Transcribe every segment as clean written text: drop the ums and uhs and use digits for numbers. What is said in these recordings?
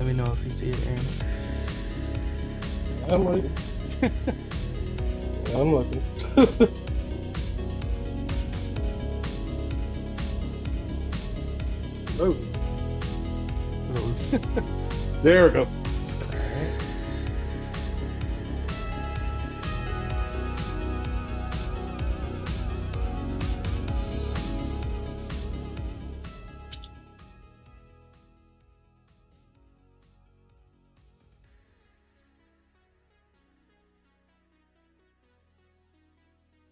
Let me know if you see it, Aaron. I'm waiting. I'm looking. Oh, there we go.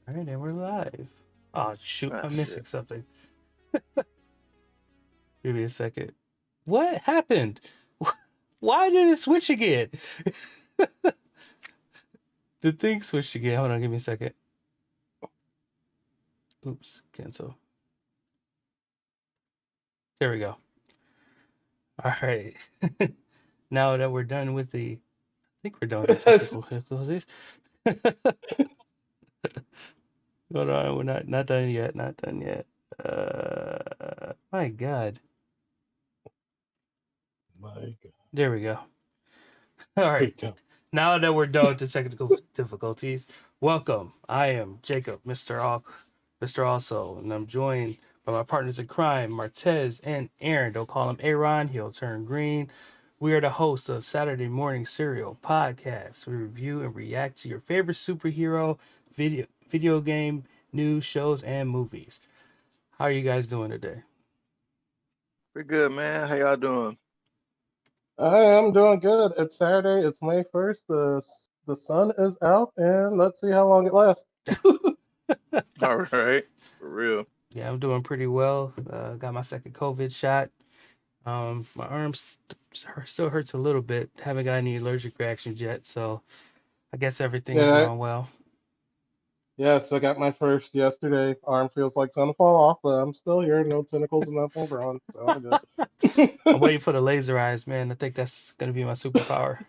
All right, and we're live. Oh shoot, I'm missing something. Give me a second. What happened? Why did it switch again? The thing switched again. Hold on, give me a second. Oops, cancel. There we go. All right. Now that we're done with I think we're done with the technical difficulties. Hold on, we're not done yet. Not done yet. My God. My God. There we go. All right. Now that we're done with the technical difficulties, welcome. I am Jacob, Mr. Also, and I'm joined by my partners in crime, Martez and Aaron. Don't call him Aaron; he'll turn green. We are the hosts of Saturday Morning Serial Podcast. We review and react to your favorite superhero video game news, shows, and movies. How are you guys doing today? We're good, man. How y'all doing? I am doing good. It's Saturday. It's May 1st. The sun is out, and let's see how long it lasts. All right, for real. Yeah, I'm doing pretty well. Got my second COVID shot. My arm still hurts a little bit. Haven't got any allergic reactions yet, so I guess everything's going well. Yes, I got my first yesterday. Arm feels like it's gonna fall off, but I'm still here. No tentacles, nothing wrong. So I'm good. I'm waiting for the laser eyes, man. I think that's gonna be my superpower.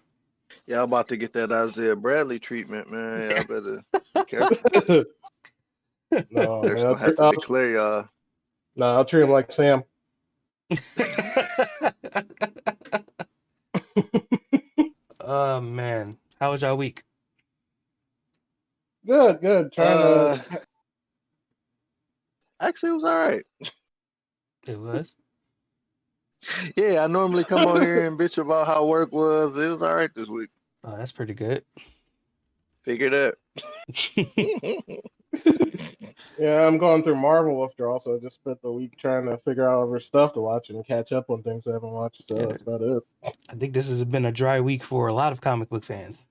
Y'all about to get that Isaiah Bradley treatment, man. Y'all better be careful. No, They're man, gonna have to declare y'all. No, I'll treat him like Sam. Oh man, how was y'all week? Good. Trying to. Actually, it was all right. It was. Yeah, I normally come on here and bitch about how work was. It was all right this week. Oh, that's pretty good. Figured that. Yeah, I'm going through Marvel withdrawal, so I just spent the week trying to figure out other stuff to watch and catch up on things I haven't watched. So that's about it. I think this has been a dry week for a lot of comic book fans.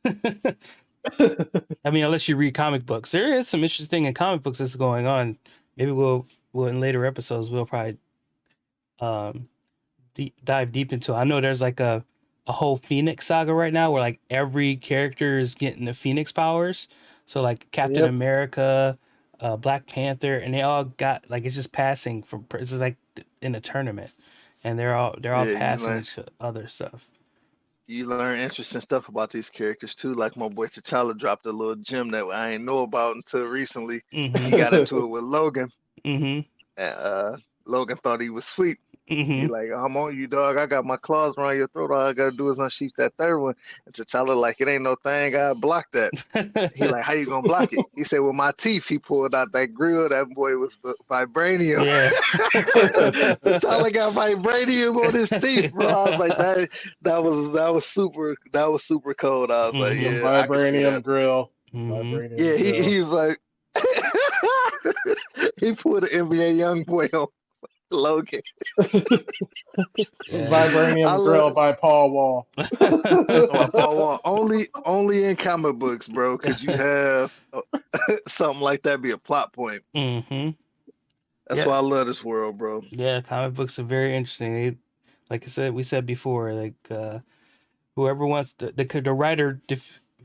I mean, unless you read comic books, there is some interesting in comic books that's going on. Maybe we'll in later episodes we'll probably dive deep into. I know there's like a whole Phoenix saga right now where like every character is getting the Phoenix powers. So like Captain America, Black Panther, and they all got like it's just passing from. It's just like in a tournament, and they're all passing each other stuff. You learn interesting stuff about these characters too. Like my boy T'Challa dropped a little gem that I ain't know about until recently. Mm-hmm. He got into it with Logan. Mm-hmm. And Logan thought he was sweet. Mm-hmm. He like, I'm on you, dog. I got my claws around your throat. All I gotta do is unsheath that third one. And T'Challa like, it ain't no thing. I blocked that. He like, how you gonna block it? He said, with my teeth. He pulled out that grill. That boy was vibranium. Yeah. T'Challa got vibranium on his teeth, bro. I was like, that was super cold. I was like, yeah, vibranium grill. Mm-hmm. Vibranium yeah, he's like, he pulled an NBA young boy on Logan. Vibranium grill by Paul Wall. Paul Wall. Only in comic books, bro, because you have something like that be a plot point. Mm-hmm. That's why I love this world, bro. Yeah, comic books are very interesting. Like I said, we said before, like whoever wants the writer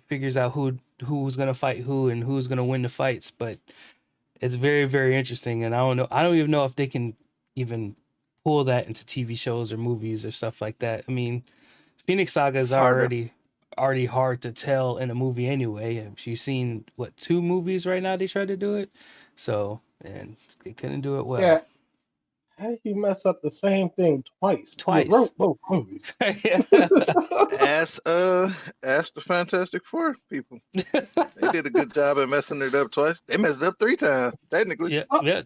figures out who's gonna fight who and who's gonna win the fights, but it's very, very interesting. And I don't even know if they can even pull that into TV shows or movies or stuff like that. I mean, Phoenix Saga is already hard to tell in a movie anyway. You've seen 2 movies right now they tried to do it, so and they couldn't do it well. Yeah, how did you mess up the same thing twice? Twice. You wrote both movies. Ask the Fantastic Four people. They did a good job at messing it up twice. They messed it up 3 times, technically.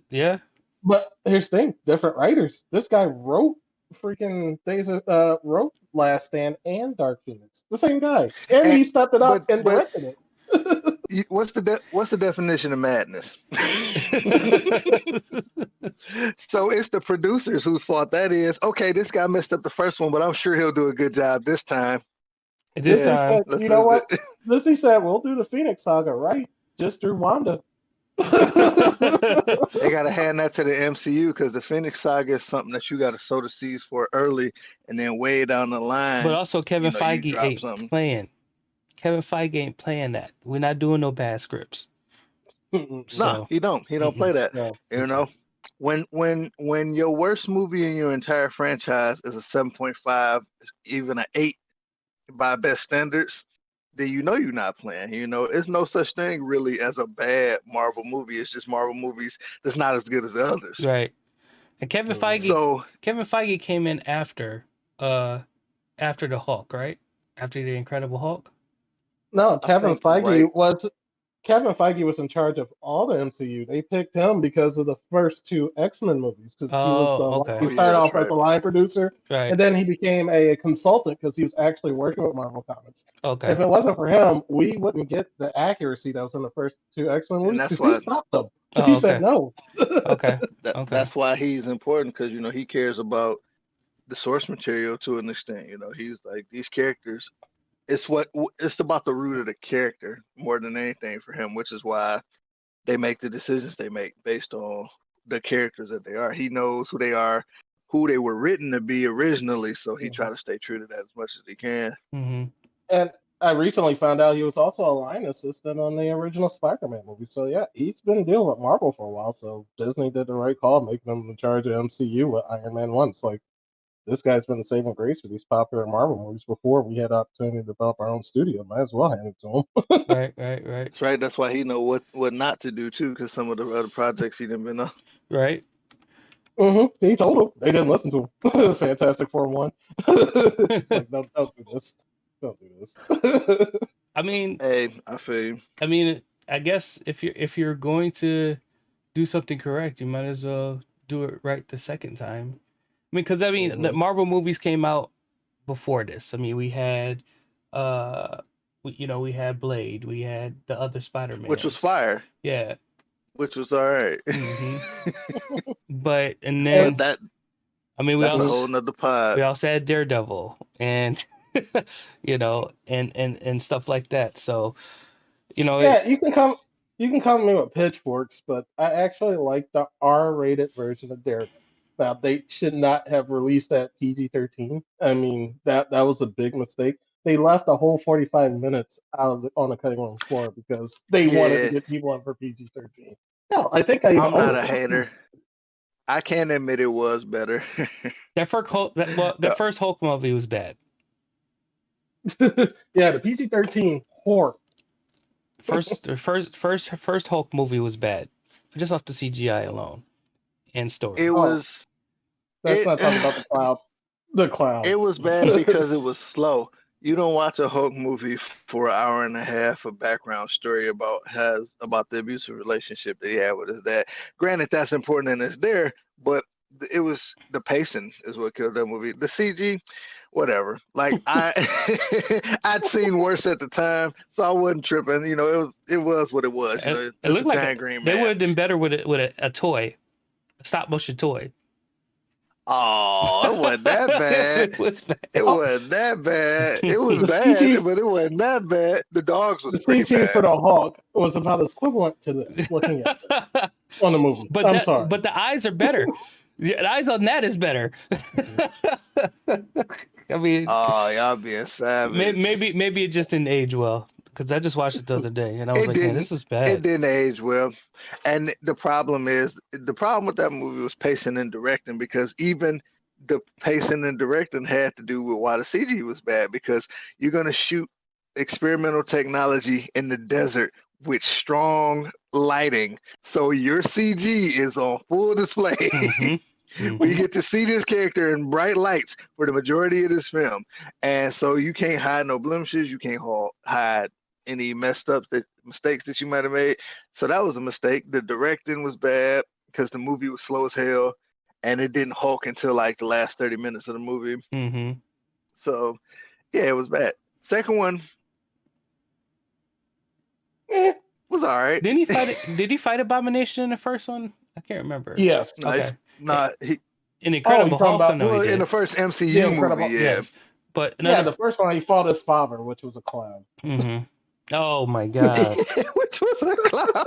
Yeah. But here's the thing: different writers. This guy wrote freaking wrote Last Stand and Dark Phoenix. The same guy, and he stepped it up and directed it. What's the definition of madness? So it's the producers whose fault that is. Okay, this guy messed up the first one, but I'm sure he'll do a good job this time. This time, said, you know what? Disney said we'll do the Phoenix Saga, right? Just through Wanda. They gotta hand that to the MCU because the Phoenix Saga is something that you gotta sow the seeds for early, and then way down the line. But also, Kevin Feige ain't playing. Kevin Feige ain't playing that. We're not doing no bad scripts. No, he don't. He don't play that. No. You know, when your worst movie in your entire franchise is a 7.5, even an 8 by best standards, then you know you're not playing. You know, it's no such thing really as a bad Marvel movie. It's just Marvel movies that's not as good as the others. Right. And Kevin Feige came in after the Hulk, right? After the Incredible Hulk. No, Kevin Feige was in charge of all the MCU. They picked him because of the first 2 X-Men movies. Because he started off as a line producer, and then he became a consultant because he was actually working with Marvel Comics. Okay. If it wasn't for him, we wouldn't get the accuracy that was in the first 2 X-Men movies because he stopped them. He said no. Okay. That's why he's important because he cares about the source material to an extent. He's like these characters. It's about the root of the character more than anything for him, which is why they make the decisions they make based on the characters that they are. He knows who they are, who they were written to be originally, so he try to stay true to that as much as he can. Mm-hmm. And I recently found out he was also a line assistant on the original Spider-Man movie. So yeah, he's been dealing with Marvel for a while. So Disney did the right call making him in charge of MCU with Iron Man 1. It's like, this guy's been the saving grace for these popular Marvel movies before we had the opportunity to develop our own studio. Might as well hand it to him. Right. That's right. That's why he know what not to do too, because some of the other projects he done been on. Right. Mm-hmm. He told them. They didn't listen to him. Fantastic Four 1. Like, don't do this. Don't do this. I mean, hey, I feel you. I mean, I guess if you're going to do something correct, you might as well do it right the second time. I mean, because the Marvel movies came out before this. I mean, we had, we had Blade, we had the other Spider-Man, which was fire. Yeah, which was all right. Mm-hmm. But then we also a whole nother pod. We also had Daredevil and and stuff like that. So yeah, you can come to me with pitchforks, but I actually like the R-rated version of Daredevil. Now, they should not have released that PG-13. I mean, that was a big mistake. They left a whole 45 minutes on the cutting room floor because they wanted to get people on for PG-13. No, I'm not a hater. I can admit it was better. That first Hulk movie was bad. Yeah, the PG-13 horror. First Hulk movie was bad, just off the CGI alone and story. It was. That's not talking about the cloud. The cloud. It was bad because it was slow. You don't watch a Hulk movie for an hour and a half of background story about the abusive relationship that he had with his dad. Granted, that's important and it's there, but it was the pacing is what killed that movie. The CG, whatever. Like I'd seen worse at the time, so I wasn't tripping. It was what it was. It looked like they would have been better with a toy, a stop motion toy. Oh, it wasn't that bad. It was bad. It wasn't that bad. It was bad, CG, but it wasn't that bad. The dogs was the CG for the Hulk was about as equivalent to this looking at on the movie. But I'm sorry. But the eyes are better. The eyes on that is better. I mean, oh, y'all being savage. Maybe it just didn't age well. Because I just watched it the other day and I was man, this is bad. It didn't age well. And the problem with that movie was pacing and directing, because even the pacing and directing had to do with why the CG was bad, because you're going to shoot experimental technology in the desert with strong lighting. So your CG is on full display. Mm-hmm. We get to see this character in bright lights for the majority of this film, and so you can't hide no blemishes. You can't hide any mistakes that you might have made. So that was a mistake. The directing was bad because the movie was slow as hell, and it didn't Hulk until like the last 30 minutes of the movie. Mm-hmm. So yeah, it was bad. Second one was all right. Didn't he fight it? Did he fight Abomination in the first one? I can't remember. Yes. No, Okay. he In Incredible Hulk, I know well, he in did. the first MCU Yeah, movie, Incredible- yeah. Yes, but Yeah, the first one he fought his father, which was a clown. Mm-hmm. Oh my god. Which was a clown.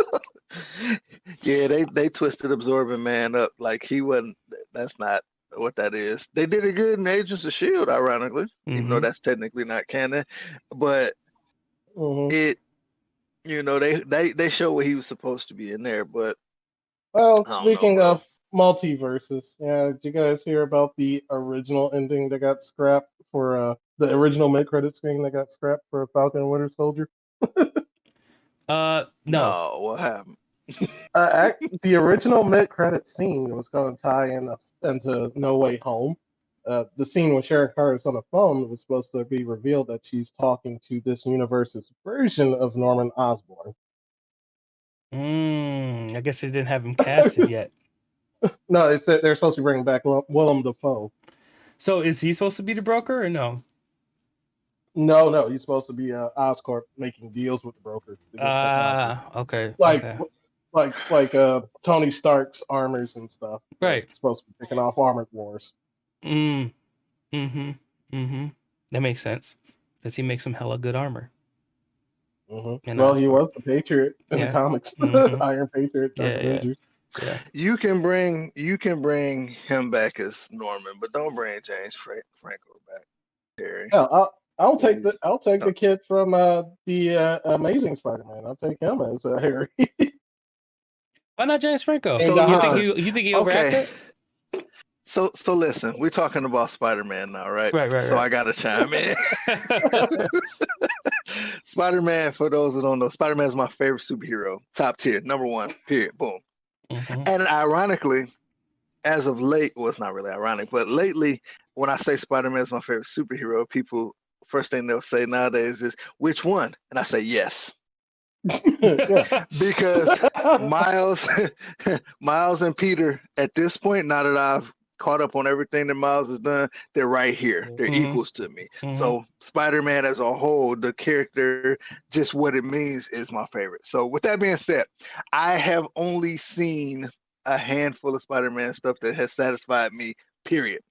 Yeah, they twisted Absorbing Man up like he wasn't. That's not what that is. They did it good in Agents of S.H.I.E.L.D., ironically, even though that's technically not canon. But it, they show what he was supposed to be in there. But well, I don't speaking know, of multiverses, did you guys hear about the original ending that got scrapped for the original mid-credit scene that got scrapped for Falcon and Winter Soldier? No. What happened? The original mid-credit scene was going to tie into No Way Home. The scene with Sharon Carter's on the phone was supposed to be revealed that she's talking to this universe's version of Norman Osborn. I guess they didn't have him casted yet. No, they're supposed to bring back Willem Dafoe. So is he supposed to be the broker or no? No, he's supposed to be Oscorp making deals with the broker. Okay. Like Tony Stark's armors and stuff. Right. It's supposed to be picking off Armored Wars. That makes sense. Does he make some hella good armor? Well, he was the Patriot in the comics. Iron Patriot. Yeah. You can bring him back as Norman, but don't bring James Franco back. Terry. Yeah, I'll take the kid from the Amazing Spider-Man. I'll take him as Harry. Why not James Franco? You think he overacted? So listen, we're talking about Spider-Man now, right? Right. So I gotta chime in. Spider-Man, for those who don't know, Spider-Man is my favorite superhero. Top tier, number one, period, boom. And ironically, as of late, well, it's not really ironic, but lately, when I say Spider-Man is my favorite superhero, people, first thing they'll say nowadays is, which one? And I say, yes. Because Miles and Peter, at this point, now that I've caught up on everything that Miles has done, they're right here. They're equals to me. So Spider-Man as a whole, the character, just what it means, is my favorite. So with that being said, I have only seen a handful of Spider-Man stuff that has satisfied me, period.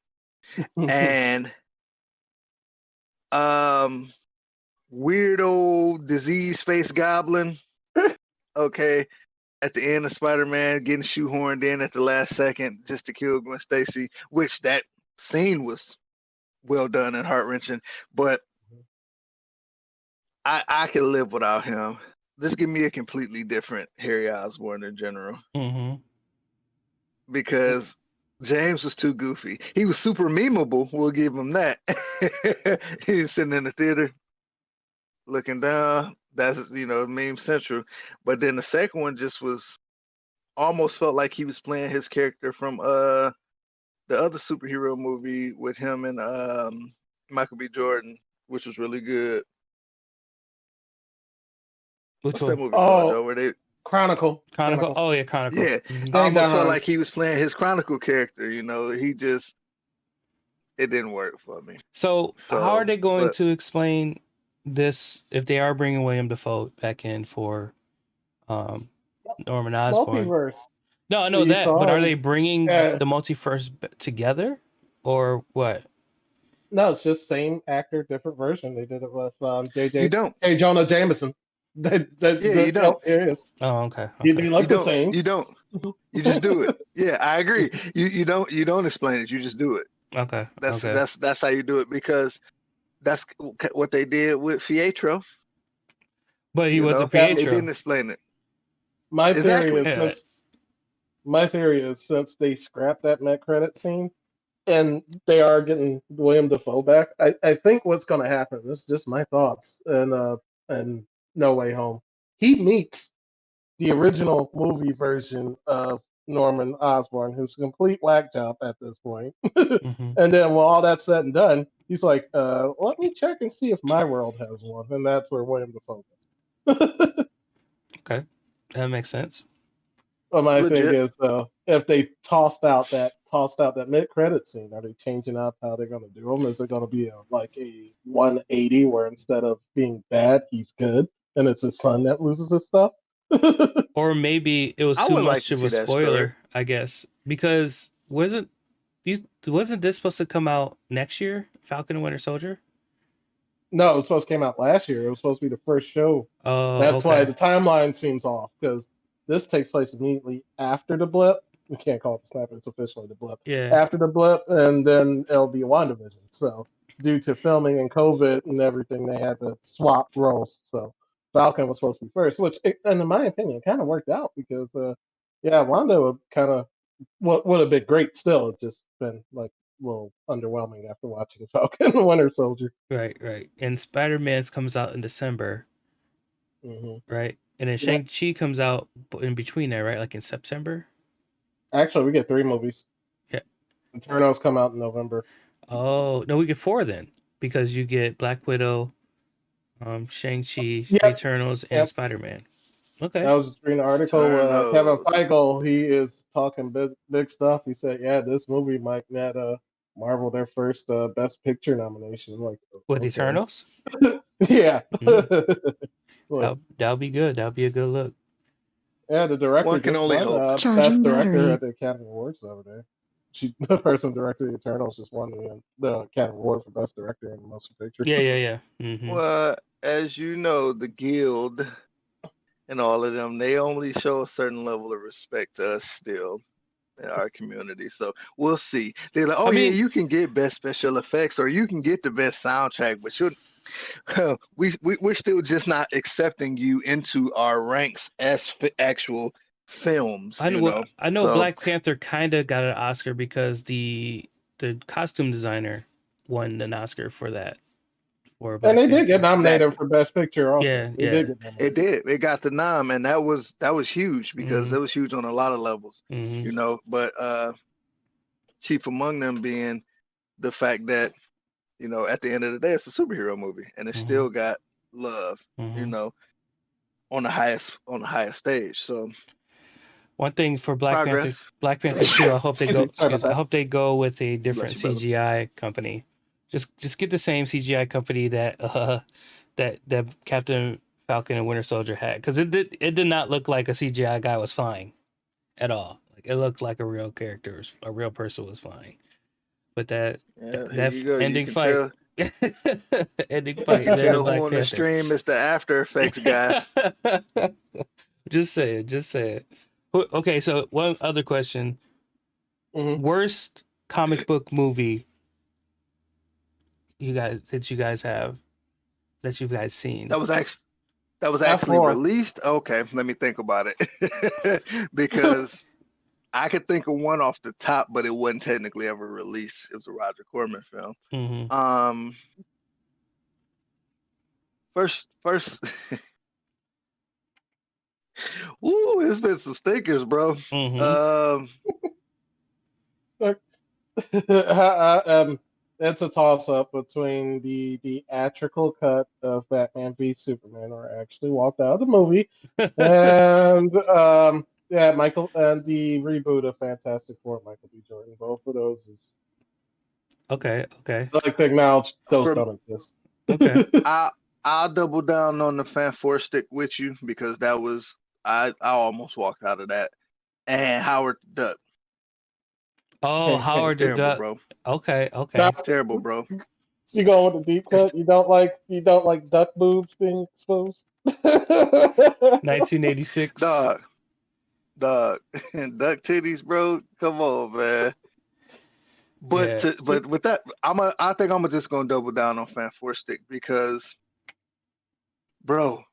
And weirdo disease face goblin, okay, at the end of Spider-Man getting shoehorned in at the last second just to kill Gwen Stacy, which that scene was well done and heart-wrenching, but I can live without him. Just give me a completely different Harry Osborn in general. Because James was too goofy. He was super memeable, we'll give him that. He was sitting in the theater looking down. That's, meme central. But then the second one just was almost felt like he was playing his character from the other superhero movie with him and Michael B. Jordan, which was really good. What's that movie called, where they Chronicle. Oh yeah, Chronicle. Yeah, almost felt like he was playing his Chronicle character. He just, it didn't work for me. So how are they going to explain this if they are bringing William Dafoe back in for Norman Osborn? Multiverse. No, I know that, but are they bringing the multiverse together or what? No, it's just same actor, different version. They did it with You don't. J. Jonah Jameson. You don't. Here it is. Oh, okay. They look the same. You don't. You just do it. Yeah, I agree. You don't explain it. You just do it. Okay. That's how you do it, because that's what they did with Pietro. But he wasn't Pietro. They didn't explain it. My theory is since they scrapped that mid-credit scene and they are getting William Dafoe back, I think what's going to happen, this is just my thoughts, and No Way Home, he meets the original movie version of Norman Osborn, who's a complete whack job at this point. Mm-hmm. And then when all that's said and done, he's like, let me check and see if my world has one. And that's where William Dafoe goes. Okay, that makes sense. But my Legit. thing is, if they tossed out that mid credit scene, are they changing up how they're going to do them? Is it going to be a 180 where instead of being bad, he's good, and it's his son that loses his stuff? Or maybe it was I too would like much to of a see that spoiler, story. I guess, because wasn't this supposed to come out next year? Falcon and Winter Soldier. No, it was supposed to come out last year. It was supposed to be the first show. Oh, That's why okay. the timeline seems off, because this takes place immediately after the blip. We can't call it the snap; it's officially the blip. Yeah. After the blip, and then it'll be WandaVision. So, due to filming and COVID and everything, they had to swap roles. So, Falcon was supposed to be first, which, and in my opinion, kind of worked out because, Wanda would have been great still. It's just been like a little underwhelming after watching Falcon and Winter Soldier. Right. And Spider-Man's comes out in December, right? And then Shang-Chi comes out in between there, right? Like in September. Actually, we get 3 movies. Yeah. Eternals come out in November. Oh no, we get 4 then, because you get Black Widow, Shang-Chi, Yep. Eternals, and Spider-Man. Okay. I was just reading an article. Kevin Feige, he is talking big stuff. He said, "Yeah, this movie might net Marvel their first Best Picture nomination." Like with Eternals. Yeah. That'll be good. That'll be a good look. Yeah, the director One can only hope. Best director at the Academy Awards over there. The person who directed Eternals just won the Academy Award for Best Director in the Motion Picture. Yeah. Mm-hmm. Well, as you know, the Guild and all of them, they only show a certain level of respect to us still in our community. So we'll see. They're like, oh, you can get best special effects or you can get the best soundtrack, but we're still just not accepting you into our ranks as actual films. I know Black Panther kind of got an Oscar because the costume designer won an Oscar for that. And they did get nominated for Best Picture also. Yeah. It did. It got the nom, and that was huge because that was huge on a lot of levels. You know, but chief among them being the fact that, you know, at the end of the day, it's a superhero movie, and it still got love. You know, on the highest stage. So one thing for Black Panther 2, I hope they go with a different CGI company. Just get the same CGI company that Captain Falcon and Winter Soldier had, because it did not look like a CGI guy was flying at all. Like it looked like a real character, a real person was flying. But that ending fight, ending fight. Still on the stream is the After Effects guy. Just say it. Okay, so one other question: worst comic book movie you guys seen? That was actually released. Okay, let me think about it. Because I could think of one off the top, but it wasn't technically ever released. It was a Roger Corman film. First Ooh, it's been some stinkers, bro. It's a toss-up between the theatrical cut of Batman v Superman, where I actually walked out of the movie, and Michael, and the reboot of Fantastic Four, Michael B. Jordan. Both of those is okay. I like to acknowledge those don't exist. Okay. I'll double down on the Fantastic with you because that was I almost walked out of that. And Howard the Duck. Oh, Howard the Duck, bro. Okay. Terrible, bro. You going with the deep cut? You don't like duck boobs being exposed? 1986. Dog, duck titties, bro. Come on, man. But but with that, I think I'm just gonna double down on Fantastic because, bro,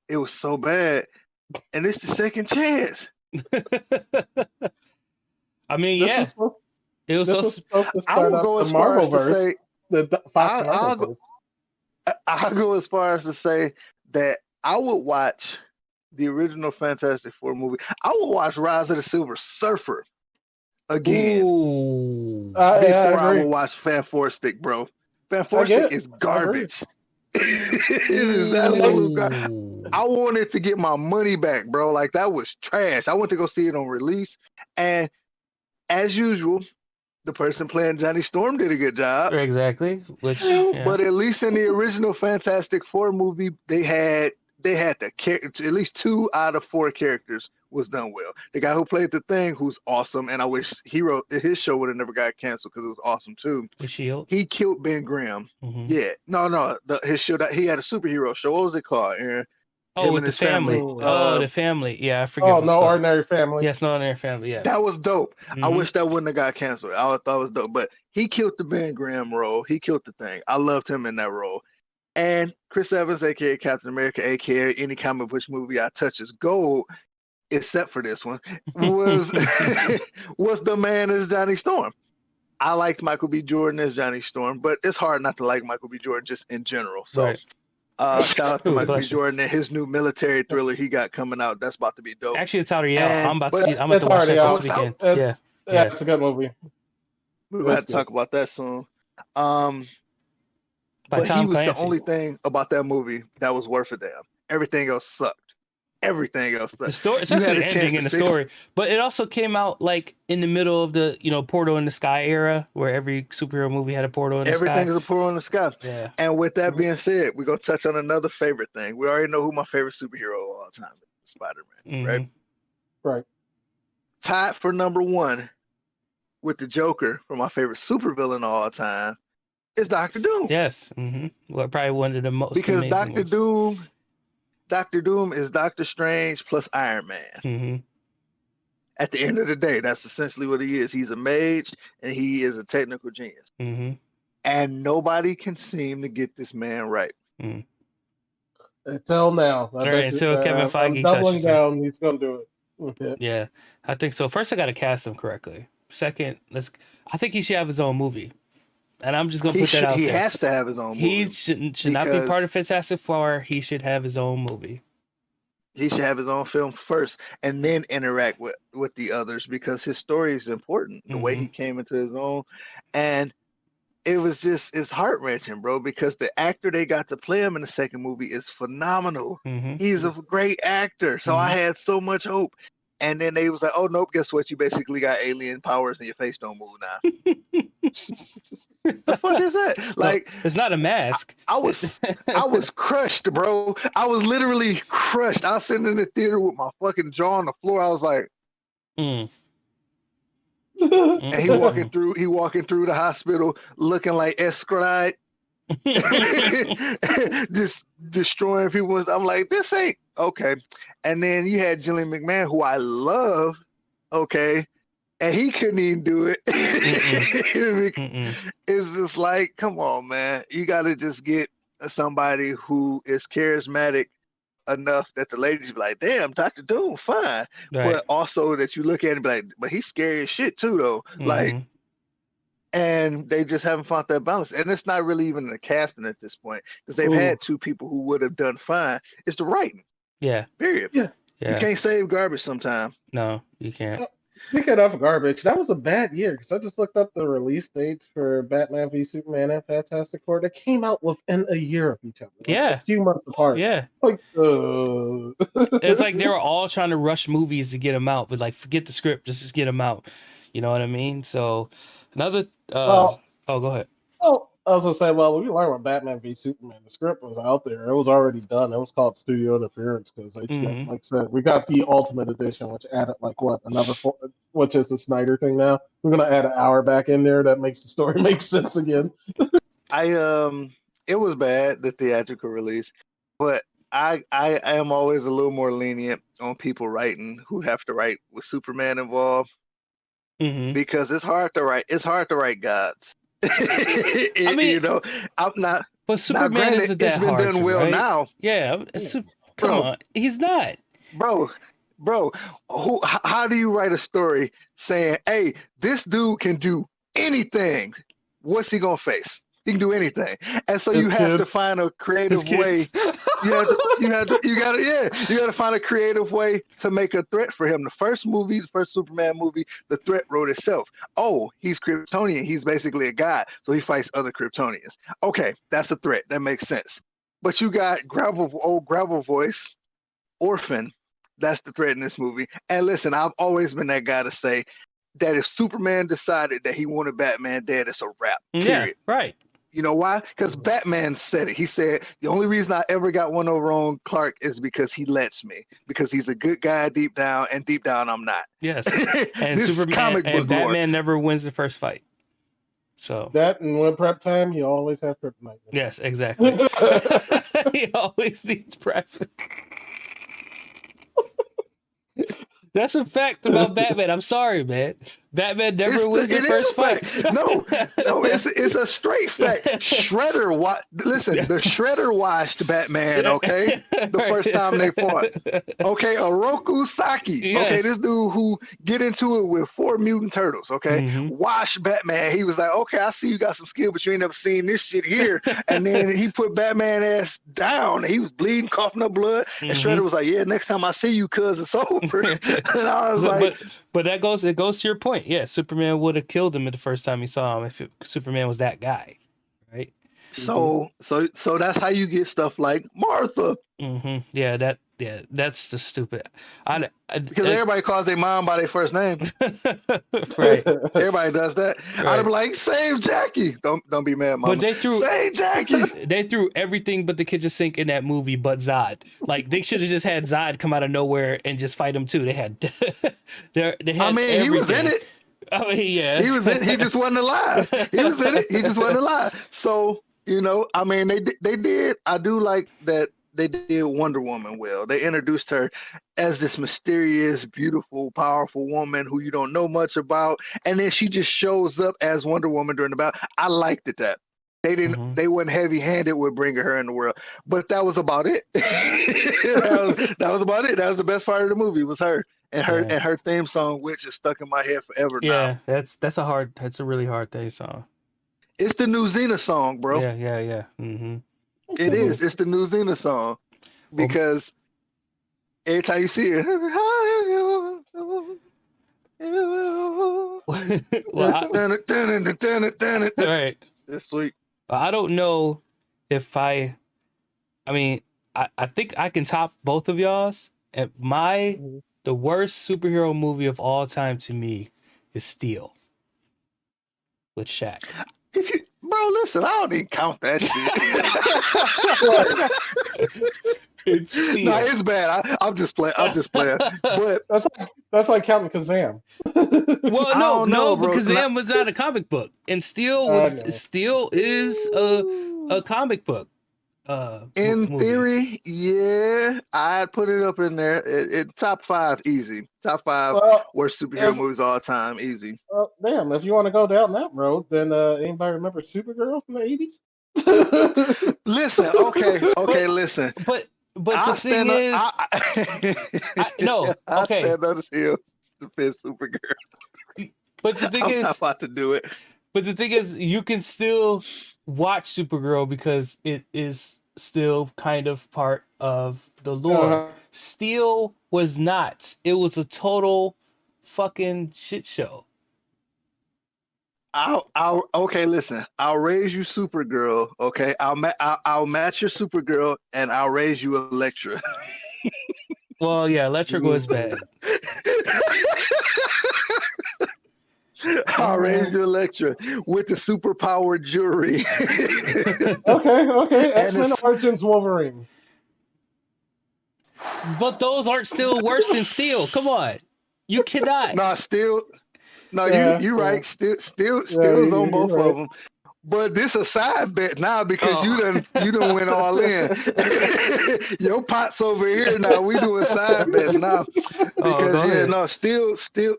it was so bad, and it's the second chance. I mean, it was supposed to start up the Marvelverse, the Fox Marvelverse. I'll go as far as to say that I would watch the original Fantastic Four movie. I will watch Rise of the Silver Surfer again. Ooh. Yeah, before I agree. will watch Fantastic, bro. I get Fantastic it. is I agree. garbage. It is absolute garbage. I wanted to get my money back, bro. Like, that was trash. I went to go see it on release, and as usual, the person playing Johnny Storm did a good job. Exactly. Which, yeah. But at least in the original Fantastic Four movie, they had at least 2 out of 4 characters was done well. The guy who played the Thing, who's awesome, and I wish his show would have never got canceled because it was awesome too. The Shield. He killed Ben Grimm. Mm-hmm. Yeah, no, his show that he had a superhero show. What was it called, Aaron? Oh, with the family. The family. Yeah, I forget. Oh, No Ordinary Family. Yes, No Ordinary Family. Yeah, that was dope. Mm-hmm. I wish that wouldn't have got canceled. I thought it was dope, but he killed the Ben Grimm role. He killed the Thing. I loved him in that role. And Chris Evans, aka Captain America, aka any comic book movie I touch is gold, except for this one, was was the man as Johnny Storm. I liked Michael B. Jordan as Johnny Storm, but it's hard not to like Michael B. Jordan just in general. So right. Shout out to Michael B. Jordan and his new military thriller he got coming out. That's about to be dope. Actually, it's already out. I'm about to see. I'm It's about to watch already that out. this weekend. Yeah, it's a good movie. We're gonna have to talk about that soon. By But Tom he was Clancy. the only thing about that movie that was worth a damn. Everything else sucked. Everything else sucked. The story, especially the ending in the story, but it also came out like in the middle of the portal in the sky era, where every superhero movie had a portal in the sky. Everything is a portal in the sky. Yeah. And with that being said, we're gonna touch on another favorite thing. We already know who my favorite superhero of all time is, Spider-Man, right? Right. Tied for number 1 with the Joker for my favorite supervillain of all time is Dr. Doom. Yes. Well, probably one of the most because amazing Dr. Doom is Doctor Strange plus Iron Man. At the end of the day, that's essentially what he is. He's a mage and he is a technical genius. And nobody can seem to get this man right. Until now. Until Kevin Feige I'm doubling touches down. He's going to do it. Okay. Yeah, I think so. First, I got to cast him correctly. Second, I think he should have his own movie. And I'm just going to put that out there. He has to have his own movie. He should not be part of Fantastic Four. He should have his own movie. He should have his own film first and then interact with the others because his story is important. The way he came into his own. And it was just, it's heart-wrenching, bro, because the actor they got to play him in the second movie is phenomenal. He's a great actor. So I had so much hope. And then they was like, oh, nope, guess what? You basically got alien powers and your face don't move now. The fuck is that? Like, no, it's not a mask. I was crushed, bro. I was literally crushed. I was sitting in the theater with my fucking jaw on the floor. I was like, and he walking through the hospital looking like Escride. Just destroying people. I'm like, this ain't okay. And then you had Gillian McMahon, who I love, okay, and he couldn't even do it. It's just like, come on, man. You got to just get somebody who is charismatic enough that the ladies be like, damn, Dr. Doom, fine. Right. But also that you look at it and be like, but he's scary as shit too, though. Like, and they just haven't found that balance. And it's not really even the casting at this point because they've had 2 people who would have done fine. It's the writing. Yeah. Period. Yeah. You can't save garbage sometimes. No, you can't. Speaking of garbage, that was a bad year because I just looked up the release dates for Batman v Superman and Fantastic Four. They came out within a year of each other. Like a few months apart. Yeah. Like, it's like they were all trying to rush movies to get them out, but like forget the script, just get them out. You know what I mean? So another. Go ahead. Oh, I was gonna say, well, we learned with Batman v Superman, the script was out there. It was already done. It was called studio interference because, like I said, we got the Ultimate Edition, which added another 4, which is the Snyder thing now. We're gonna add an hour back in there that makes the story make sense again. It was bad, the theatrical release, but I am always a little more lenient on people writing who have to write with Superman involved because it's hard to write. It's hard to write gods. I mean, I'm not. But Superman isn't that hard. It's been done well now. Yeah, come on, he's not, bro. How do you write a story saying, "Hey, this dude can do anything"? What's he gonna face? He can do anything. And so His you have to kids. find a His creative way. kids. You gotta find a creative way to make a threat for him. The first Superman movie, the threat wrote itself. Oh, he's Kryptonian. He's basically a god, so he fights other Kryptonians. Okay, that's a threat. That makes sense. But you got old gravel voice, Orphan. That's the threat in this movie. And listen, I've always been that guy to say that if Superman decided that he wanted Batman dead, it's a wrap. Yeah, Period. right. You know why? Because Batman said it. He said, the only reason I ever got one over on Clark is because he lets me. Because he's a good guy deep down, and deep down I'm not. Yes. And This Superman comic and book Batman never wins the first fight. So That and when prep time, you always have kryptonite. yes, exactly. He always needs prep. That's a fact about Batman. I'm sorry, man. Batman never wins the first fight. No, it's a straight fact. Shredder the Shredder washed Batman, okay? The first time they fought. Okay, Oroku Saki. Yes. Okay, this dude who get into it with 4 mutant turtles, okay? Washed Batman. He was like, okay, I see you got some skill, but you ain't never seen this shit here. And then he put Batman ass down. He was bleeding, coughing up blood. And Shredder was like, yeah, next time I see you, cuz it's over. And I was like, but it goes to your point. Yeah, Superman would have killed him the first time he saw him if Superman was that guy, right? So that's how you get stuff like Martha. Yeah, that's the stupid. Because everybody calls their mom by their first name. Right. Everybody does that. Right. I'd be like, save Jackie. Don't be mad, mama. But they threw save Jackie. They threw everything but the kitchen sink in that movie, but Zod. Like they should have just had Zod come out of nowhere and just fight him too. They had, they had. I mean, everything. he was in it. I mean, yeah, he was in. He just wasn't alive. He was in it. He just wasn't alive. So I mean, they did. I do like that. They did Wonder Woman well. They introduced her as this mysterious, beautiful, powerful woman who you don't know much about, and then she just shows up as Wonder Woman during the battle. I liked it that they didn't. They weren't heavy-handed with bringing her in the world, but that was about it. that was about it. That was the best part of the movie was her and her theme song, which is stuck in my head forever. Yeah, now. that's a really hard theme song. It's the new Xena song, bro. Yeah. It is. It's the new Xena song because every time you see it, right. It's sweet. I don't know if I mean, I think I can top both of y'all's. And the worst superhero movie of all time to me is Steel with Shaq. Bro, listen, I don't even count that shit. It's Steel. No, it's bad. I'm just playing. But that's like counting Kazam. Well, no, bro. because Kazam was not a comic book, and Steel is a comic book. In movie. theory, yeah, I'd put it up in there. It top 5 easy. Top 5 worst superhero movies of all time, easy. Damn, if you want to go down that road, then anybody remember Supergirl from the 80s? Listen, okay, listen. But the thing is, I stand on the hill to defend Supergirl. But the thing I'm not about to do it. But the thing is, you can still watch Supergirl because it is still kind of part of the lore. Steel was not. It was a total fucking shit show. Okay, listen. I'll raise you Supergirl. Okay, I'll match your Supergirl, and I'll raise you Elektra. Well, yeah, Elektra was bad. I'll raise you Elektra with the superpowered jewelry. Okay. X-Men Origins Wolverine. But those aren't still worse than Steel. Come on, you cannot. You're right. Still's on both of them. But this a side bet now because you done went all in. Your pot's over here now. We doing side bets now because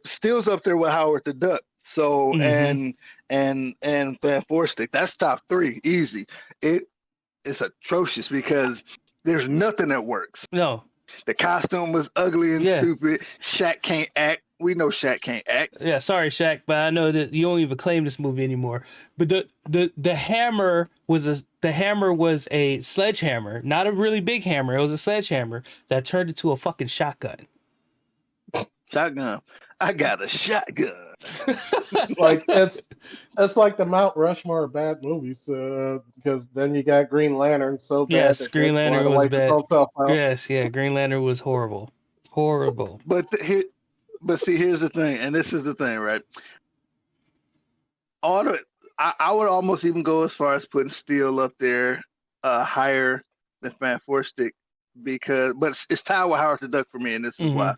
Still's up there with Howard the Duck. So and Van Forstick, that's top 3 easy. It's atrocious because there's nothing that works. No, the costume was ugly and stupid. Shaq can't act we know Shaq can't act. Yeah, sorry, Shaq, but I know that you don't even claim this movie anymore. But the hammer was a sledgehammer, not a really big hammer. It was a sledgehammer that turned into a fucking shotgun. Shotgun. I got a shotgun. Like it's like the Mount Rushmore of bad movies, because then you got Green Lantern so bad. Yes, Green Lantern was bad. Yes, yeah, Green Lantern was horrible. But see, here's the thing, and this is the thing, right? I would almost even go as far as putting Steel up there, higher than Fantastic, but it's tied with Howard the Duck for me, and this is why.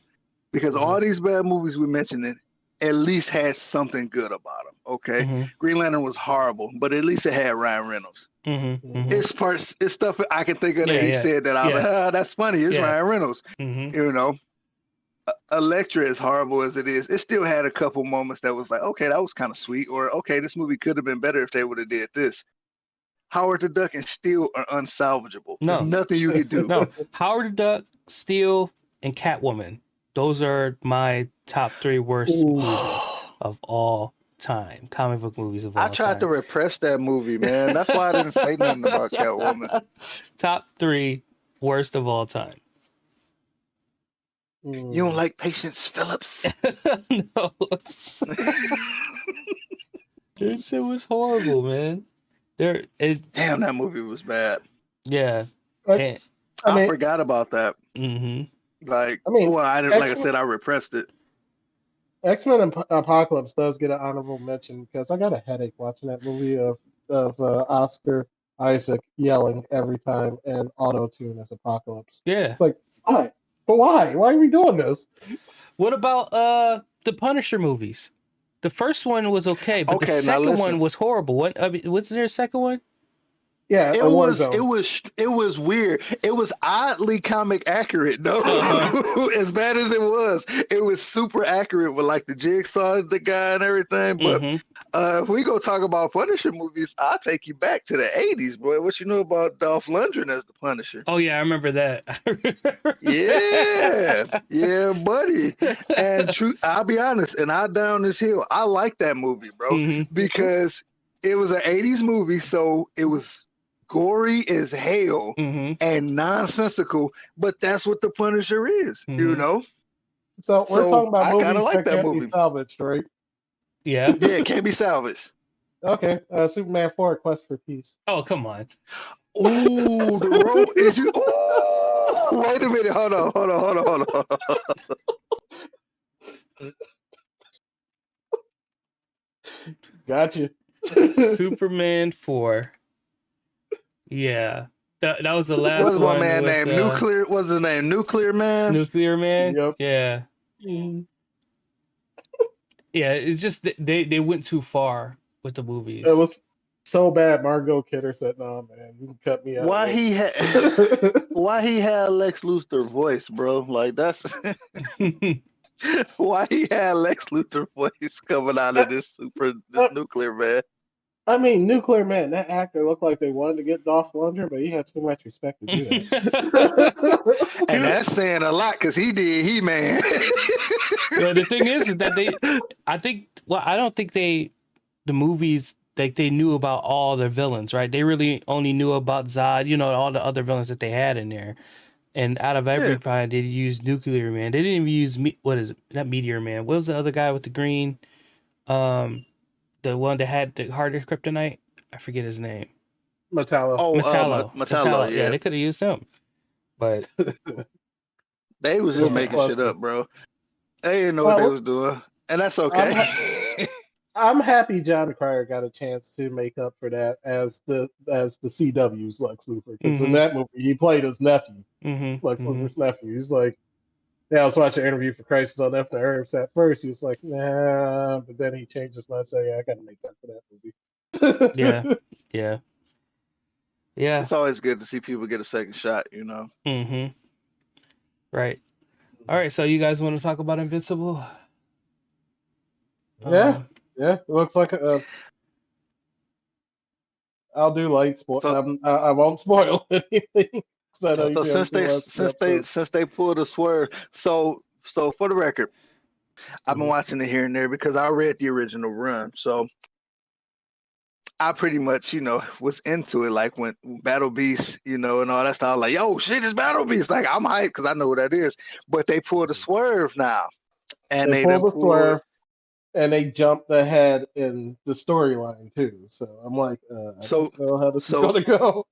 Because all these bad movies we mentioned at least had something good about them. Okay, Green Lantern was horrible, but at least it had Ryan Reynolds. It's stuff I can think of that he said that I was like, that's funny. It's Ryan Reynolds. You know, Elektra, as horrible as it is, it still had a couple moments that was like, okay, that was kind of sweet, or okay, this movie could have been better if they would have did this. Howard the Duck and Steel are unsalvageable. No, there's nothing you can do. No, Howard the Duck, Steel, and Catwoman. Those are my top 3 worst movies of all time. Comic book movies of all time. I tried to repress that movie, man. That's why I didn't say nothing about Catwoman. Top 3 worst of all time. You don't like Patience Phillips? No. This shit was horrible, man. Damn, that movie was bad. Yeah. I forgot about that. Like, I didn't. Like I said, I repressed it. X-Men Apocalypse does get an honorable mention because I got a headache watching that movie of Oscar Isaac yelling every time and auto-tune as Apocalypse. Yeah. It's like, why? But why? Why are we doing this? What about the Punisher movies? The first one was okay, but the second one was horrible. Was there a second one? Yeah, it was weird. It was oddly comic accurate, though. As bad as it was super accurate with like the Jigsaw, the guy, and everything. But if we go talk about Punisher movies, I'll take you back to the 80s, boy. What you know about Dolph Lundgren as the Punisher? Oh yeah, I remember that. Yeah, buddy. And I'll be honest, and I down this hill, I like that movie, bro, because it was an 80s movie, so it was gory as hell and nonsensical, but that's what the Punisher is, you know? So we're talking about movies that can't be salvaged, right? Yeah. Yeah, it can't be salvaged. Okay. Superman 4, Quest for Peace. Oh, come on. Ooh, the rope is you. Ooh, wait a minute. Hold on. Gotcha. Superman 4. Yeah, that was the last one. What's my man named Nuclear? What's his name? Nuclear Man. Nuclear Man. Yep. Yeah. Yeah, it's just they went too far with the movies. It was so bad. Margot Kidder said, "No, man, you can cut me out." Why he had Lex Luthor voice, bro? Like that's why he had Lex Luthor voice coming out of this Nuclear Man. I mean, Nuclear Man, that actor looked like they wanted to get Dolph Lundgren, but he had too much respect to do that. And that's saying a lot because he did He-Man. Yeah, the thing is that I don't think the movies, like, they knew about all their villains, right? They really only knew about Zod, all the other villains that they had in there. And out of everybody, they used Nuclear Man. They didn't even use, not Meteor Man. What was the other guy with the green? The one that had the hardest kryptonite? I forget his name. Metallo. Oh, Metallo. Yeah, they could have used him. But they was just making shit up, bro. They didn't know what they was doing. And that's okay. I'm happy John Cryer got a chance to make up for that as the CW's Lex Luthor. Because in that movie, he played his nephew. Lex Luthor's nephew. He's like, I was watching an interview for Crisis on Infinite Earths. At first, he was like, nah, but then he changed his mind, saying, I got to make up for that movie. Yeah. It's always good to see people get a second shot, Right. All right, so you guys want to talk about Invincible? Yeah. It looks like I'll do light spoil. I won't spoil anything. So since they pulled a swerve, so for the record, I've been watching it here and there because I read the original run, so I pretty much, was into it. Like when Battle Beast, and all that stuff. Like, yo, shit, it's Battle Beast. Like, I'm hyped because I know what that is. But they pulled a swerve now, and They pulled the swerve, and they jumped ahead in the storyline too. So I'm like, I don't know how this is gonna go.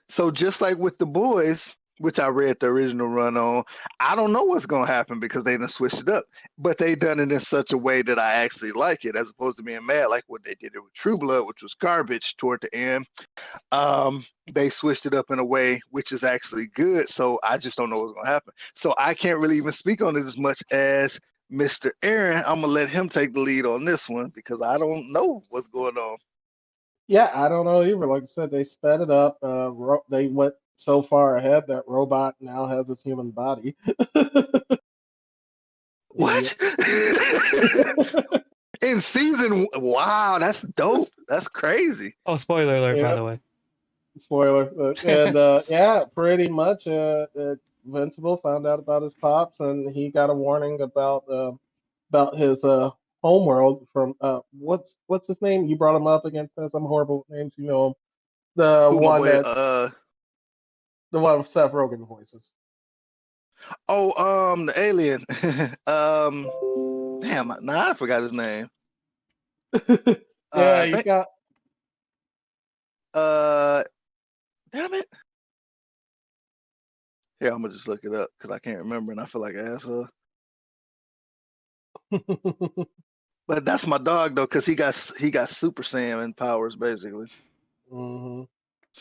So just like with The Boys, which I read the original run on, I don't know what's gonna happen because they done switched it up. But they done it in such a way that I actually like it, as opposed to being mad like what they did it with True Blood, which was garbage toward the end. They switched it up in a way which is actually good. So I just don't know what's gonna happen. So I can't really even speak on it as much as Mr. Aaron. I'm gonna let him take the lead on this one because I don't know what's going on. Yeah, I don't know either. Like I said, they sped it up. They went so far ahead that Robot now has his human body. What? In season, wow, that's dope. That's crazy. Oh, spoiler alert, by the way. Spoiler. And yeah, pretty much Invincible found out about his pops, and he got a warning about his homeworld from what's his name? You brought him up against some horrible names, you know him. The one with Seth Rogen voices. Oh, the alien. Damn, I forgot his name. Yeah, you got. Damn it. Here, I'm gonna just look it up because I can't remember, and I feel like an asshole. But that's my dog though, because he got Super Saiyan powers basically. Mm-hmm.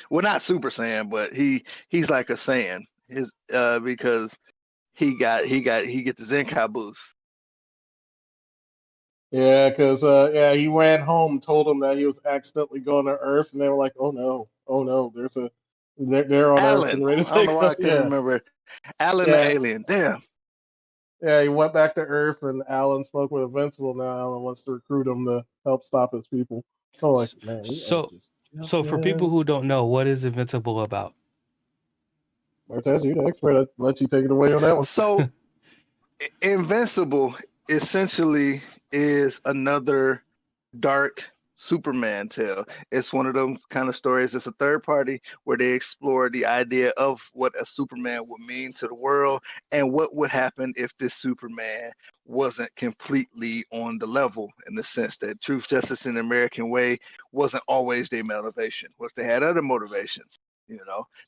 Well, not Super Saiyan, but he's like a Saiyan. Because he gets the Zenkai boost. Yeah, because he ran home, told him that he was accidentally going to Earth, and they were like, "Oh no, they're on Alan. Earth and ready to take." I don't know why I can't remember. Alan the alien. Damn. Yeah, he went back to Earth, and Alan spoke with Invincible. Now Alan wants to recruit him to help stop his people. Oh, like man. So for people who don't know, what is Invincible about? Martez, you're the expert. I'll let you take it away on that one. So, Invincible essentially is another dark Superman tale. It's one of those kind of stories. It's a third party where they explore the idea of what a Superman would mean to the world and what would happen if this Superman wasn't completely on the level, in the sense that truth, justice, and the American way wasn't always their motivation. What if they had other motivations,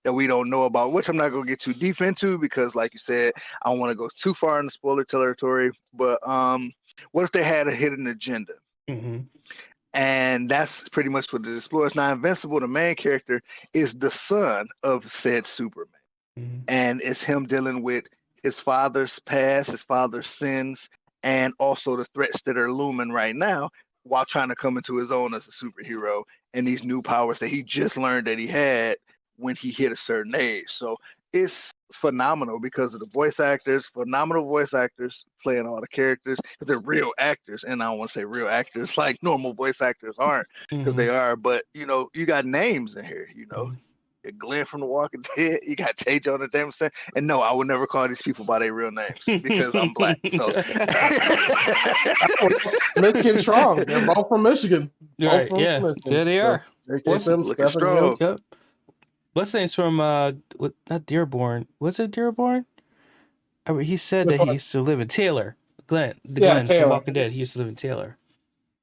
that we don't know about, which I'm not going to get too deep into because, like you said, I don't want to go too far in the spoiler territory. But what if they had a hidden agenda? Mm-hmm. And that's pretty much what it explores. Now, Invincible, the main character, is the son of said Superman. Mm-hmm. And it's him dealing with his father's past, his father's sins, and also the threats that are looming right now while trying to come into his own as a superhero and these new powers that he just learned that he had when he hit a certain age. So it's phenomenal because of the phenomenal voice actors playing all the characters, because they're real actors. And I don't want to say real actors like normal voice actors aren't, because they are, but you got names in here, Glenn from The Walking Dead, you got J. Jonah Jameson, and no, I would never call these people by their real names because I'm black. So Michigan strong. They're both from Michigan. Right? Yeah, yeah, they are. Looking strong. Yep. What's name's from not Dearborn? Was it Dearborn? He said that he used to live in Taylor. Glenn from Walking Dead. He used to live in Taylor.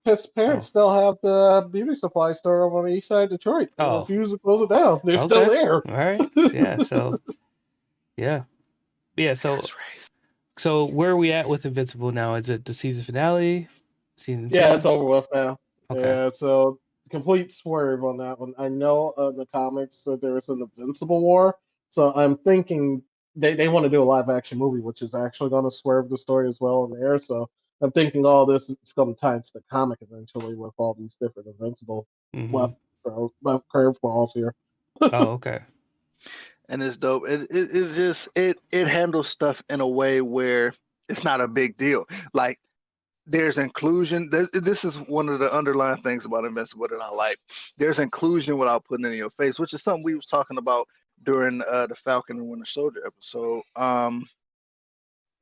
His parents still have the beauty supply store over on the east side of Detroit. They refuse to close it down. They're still there. All right. Yeah. So, yeah. So where are we at with Invincible now? Is it the season finale? Season 10? It's over with now. Okay. Yeah. So complete swerve on that one. I know in the comics that there is an Invincible War. So I'm thinking they want to do a live action movie, which is actually going to swerve the story as well in there. So I'm thinking all this is going to tie into the comic eventually with all these different Invincible curveballs here. Oh, okay. And it's dope. It handles stuff in a way where it's not a big deal. Like, there's inclusion. This is one of the underlying things about Invincible that I like. There's inclusion without putting it in your face, which is something we was talking about during the Falcon and Winter Soldier episode.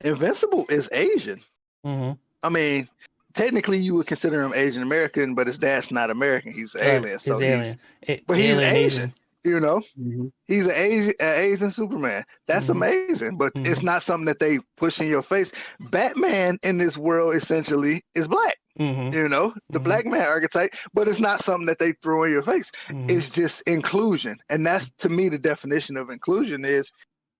Invincible is Asian. Mm-hmm. I mean, technically you would consider him Asian American, but his dad's not American. He's an alien. So he's alien. But he's Alien Asian. You know, Mm-hmm. he's an Asian Superman. That's amazing, but it's not something that they push in your face. Batman in this world essentially is black. You know, the black man archetype, but it's not something that they throw in your face. It's just inclusion, and that's to me the definition of inclusion is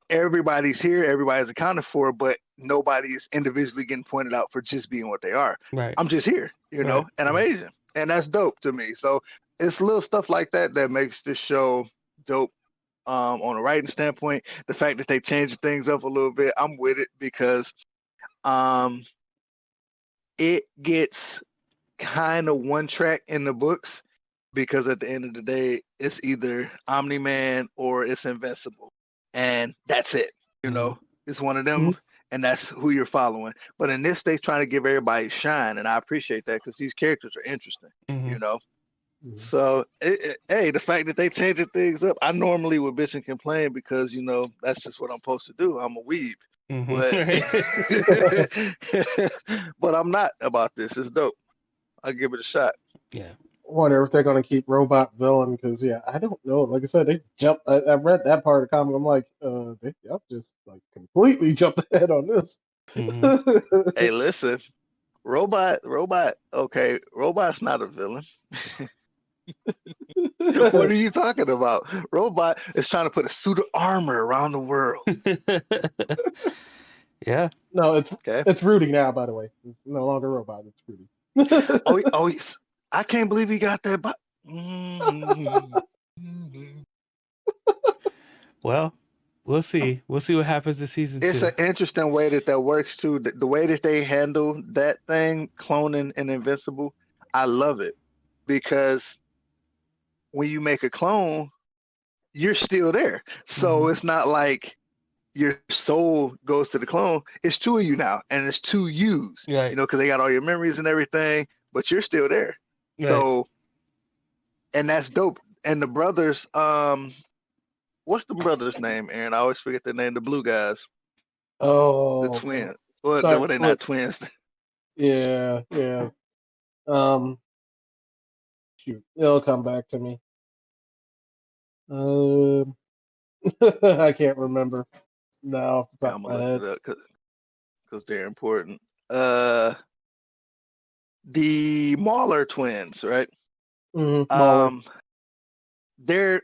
everybody's here, everybody's accounted for, but nobody is individually getting pointed out for just being what they are. Right. I'm just here, you know, and I'm Asian, and that's dope to me. So it's little stuff like that that makes this show dope. On a writing standpoint, the fact that they changed things up a little bit, I'm with it because it gets kind of one track in the books because at the end of the day, it's either Omni-Man or it's Invincible. And that's it. You know, it's one of them, and that's who you're following. But in this, they trying to give everybody shine, and I appreciate that because these characters are interesting, you know. So, hey, the fact that they changing things up, I normally would bitch and complain because, you know, that's just what I'm supposed to do. I'm a weeb. But I'm not about this. It's dope. I'll give it a shot. Yeah. I wonder if they're going to keep Robot Villain because, I don't know. Like I said, they jumped. I read that part of the comic. I'm like, they just like completely jumped ahead on this. Hey, listen, Robot. Okay, Robot's not a villain. What are you talking about? Robot is trying to put a suit of armor around the world. Yeah. No, it's Rudy now. By the way, it's no longer Robot. It's Rudy. I can't believe he got that. Well, we'll see. We'll see what happens this season. It's an interesting way that works too. The way that they handle that thing, cloning and Invincible, I love it because when you make a clone, you're still there. So it's not like your soul goes to the clone. It's two of you now, and it's two yous. Right. You know, because they got all your memories and everything, but you're still there. Right. So, and that's dope. And the brothers, what's the brother's name, Aaron? I always forget the name. The blue guys. Oh, the twins. Well, they're not twins. Yeah. Shoot, it'll come back to me. I can't remember now. I'm gonna look it up because they're important. The Mauler twins, right? Mauler. They're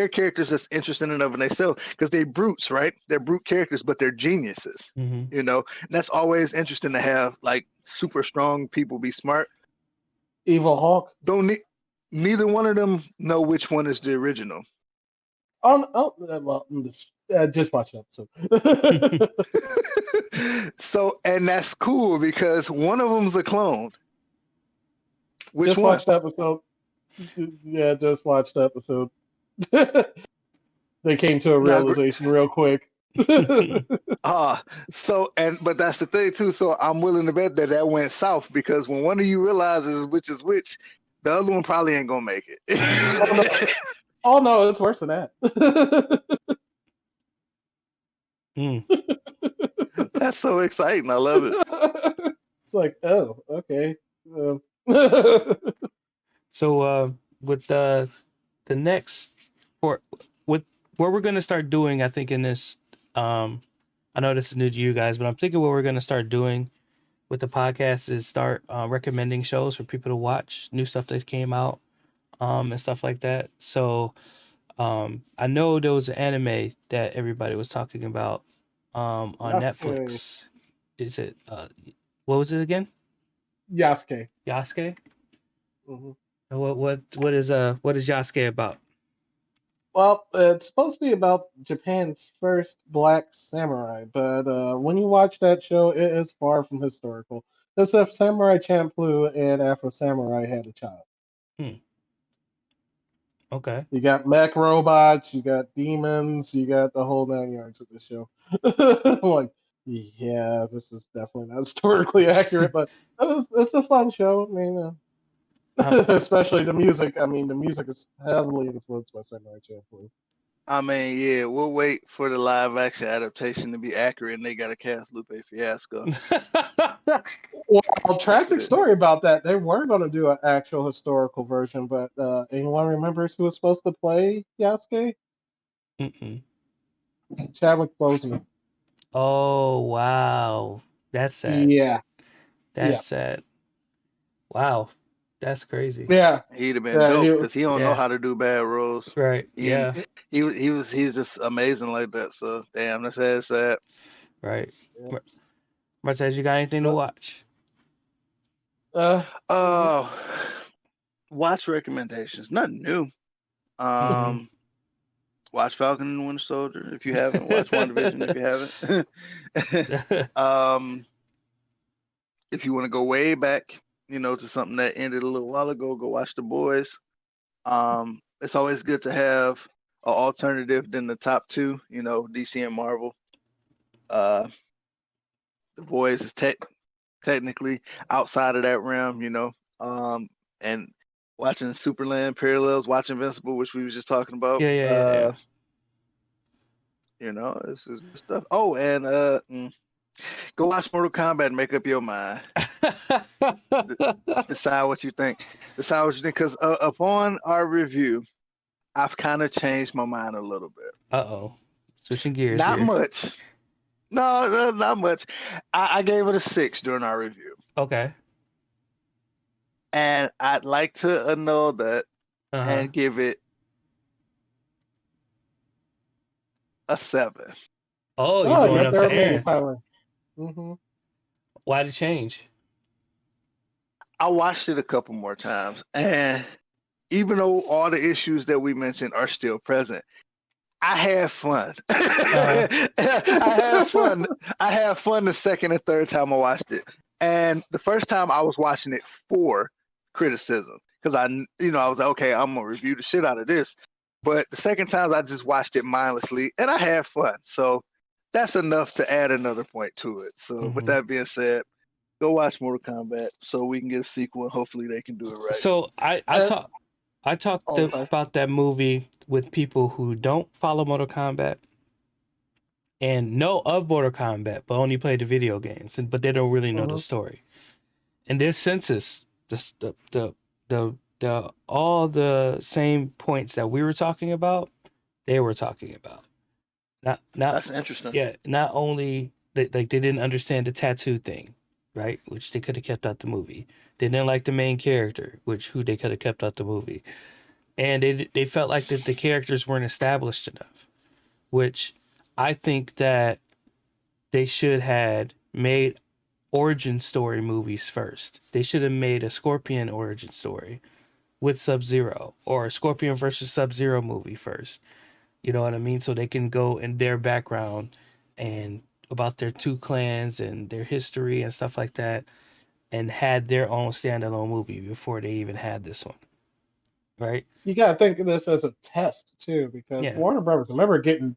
characters that's interesting enough in themselves because they're brutes, right? They're brute characters, but they're geniuses. You know, and that's always interesting to have like super strong people be smart. Evil Hawk. Neither one of them know which one is the original. Well, just watch the episode. So, and that's cool because one of them's a clone. Just watch the episode. Yeah, just watch the episode. They came to a realization real quick. But that's the thing too. So I'm willing to bet that went south because when one of you realizes which is which, the other one probably ain't gonna make it. Oh no, it's worse than that. That's so exciting. I love it. It's like, oh, okay. So with the next what we're gonna start doing, I think in this, I know this is new to you guys, but I'm thinking what we're gonna start doing with the podcast is start recommending shows for people to watch, new stuff that came out, and stuff like that. So I know there was an anime that everybody was talking about on Netflix. Is it what was it again? Yasuke. What is Yasuke about? Well, it's supposed to be about Japan's first black samurai, but when you watch that show, it is far from historical. As if Samurai Champloo and Afro Samurai had a child. Okay. You got mech robots, you got demons, you got the whole 9 yards of the show. I'm like, yeah, this is definitely not historically accurate, but it's a fun show. I mean, especially the music. I mean, the music is heavily influenced by Samurai Champloo. I mean, yeah, we'll wait for the live action adaptation to be accurate, and they got to cast Lupe Fiasco. Well, tragic story about that. They were going to do an actual historical version, but anyone remembers who was supposed to play Yasuke? Mm-mm. Chadwick Boseman. Oh wow, that's sad. Yeah, That's sad. Wow, that's crazy. yeah, He'd have been yeah. dope because he don't know Yeah. how to do bad roles. Right. He, Yeah. he's just amazing like that. So damn, that's sad. Right. Yeah. Martez, you got anything to watch? Watch recommendations. Nothing new. Watch Falcon and the Winter Soldier if you haven't. Watch WandaVision if you haven't. If you want to go way back, to something that ended a little while ago, go watch The Boys. It's always good to have an alternative than the top two, DC and Marvel. The Boys is technically outside of that realm, and watching Superland Parallels, watching Invincible, which we was just talking about. Yeah. It's just good stuff. Oh, and go watch Mortal Kombat and make up your mind. Decide what you think. Because upon our review, I've kind of changed my mind a little bit. Uh-oh. Switching gears. Not here. much. No, not much. I gave it a 6 during our review. Okay. And I'd like to annul that and give it a 7. Oh, you're going up to Aaron. Mm-hmm. Why the change? I watched it a couple more times, and even though all the issues that we mentioned are still present, I had fun. I had fun the second and third time I watched it. And the first time I was watching it for criticism because I was like, okay, I'm gonna review the shit out of this. But the second time I just watched it mindlessly and I had fun. So that's enough to add another point to it. So with that being said, go watch Mortal Kombat so we can get a sequel and hopefully they can do it right. So I talked about that movie with people who don't follow Mortal Kombat and know of Mortal Kombat, but only play the video games, but they don't really know the story. And their senses, the all the same points that we were talking about, they were talking about. Not that's interesting. Yeah, not only they didn't understand the tattoo thing, right? Which they could have kept out the movie. They didn't like the main character, who they could have kept out the movie. And they felt like that the characters weren't established enough, which I think that they should have made origin story movies first. They should have made a Scorpion origin story with Sub-Zero or a Scorpion versus Sub-Zero movie first. You know what I mean? So they can go in their background and about their two clans and their history and stuff like that, and had their own standalone movie before they even had this one. Right? You gotta think of this as a test too, because Warner Brothers remember getting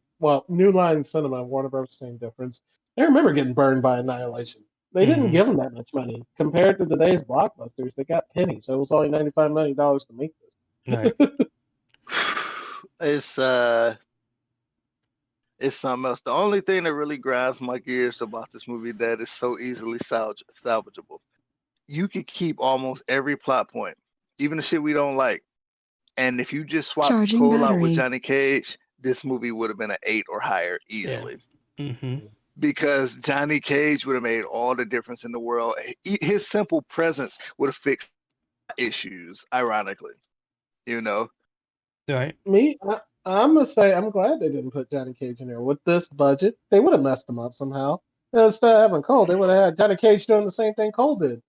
New Line Cinema and Warner Brothers, same difference. They remember getting burned by Annihilation. They didn't give them that much money compared to today's blockbusters. They got pennies, so it was only $95 million to make this. Right. It's something else. The only thing that really grinds my gears about this movie that is so easily salvageable. You could keep almost every plot point, even the shit we don't like. And if you just swap Cole out with Johnny Cage, this movie would have been an 8 or higher easily. Yeah. Mm-hmm. Because Johnny Cage would have made all the difference in the world. His simple presence would have fixed issues, ironically. Right. I'm gonna say I'm glad they didn't put Johnny Cage in there. With this budget, they would have messed him up somehow. Instead of having Cole, they would have had Johnny Cage doing the same thing Cole did.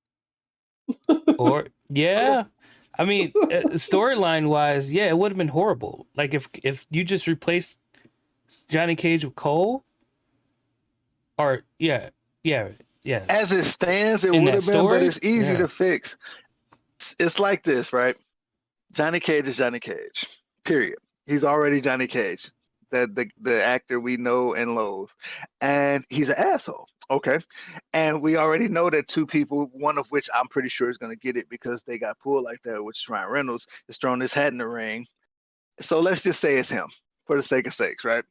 I mean, storyline wise, it would have been horrible. Like if you just replaced Johnny Cage with Cole, or yeah. As it stands, it would have been, but it's easy to fix. It's like this, right? Johnny Cage is Johnny Cage. Period. He's already Johnny Cage, the actor we know and loathe, and he's an asshole. Okay, and we already know that two people, one of which I'm pretty sure is going to get it because they got pulled like that, which Ryan Reynolds is throwing his hat in the ring. So let's just say it's him. for the sake of sakes, right?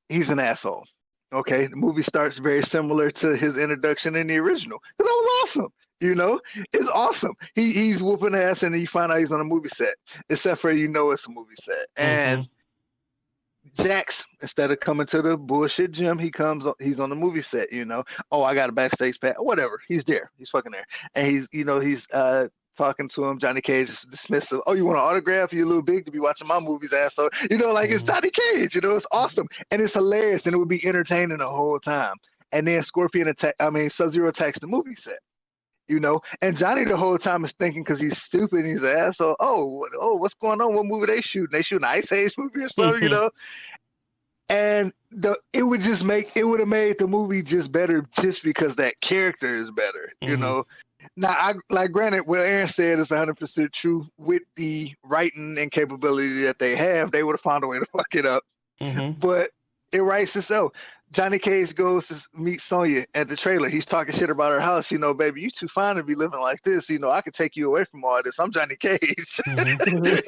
He's an asshole. Okay, the movie starts very similar to his introduction in the original. That was awesome. It's awesome. He's whooping ass, and then you find out he's on a movie set. Except for it's a movie set. And Jax, instead of coming to the bullshit gym, he's on the movie set. Oh, I got a backstage pass. Whatever. He's there. He's fucking there, and he's talking to him. Johnny Cage is dismissive. Oh, you want an autograph? You're a little big to be watching my movies, asshole. It's Johnny Cage. It's awesome and it's hilarious and it would be entertaining the whole time. And then Sub-Zero attacks the movie set. And Johnny the whole time is thinking because he's stupid. And he's an asshole. Oh, what's going on? What movie they shooting? They shooting an Ice Age movie or something, And it would have made the movie just better just because that character is better, Now, granted, what Aaron said is 100% true. With the writing and capability that they have, they would have found a way to fuck it up. But it writes itself. Johnny Cage goes to meet Sonya at the trailer. He's talking shit about her house. Baby, you too fine to be living like this. I could take you away from all this. I'm Johnny Cage.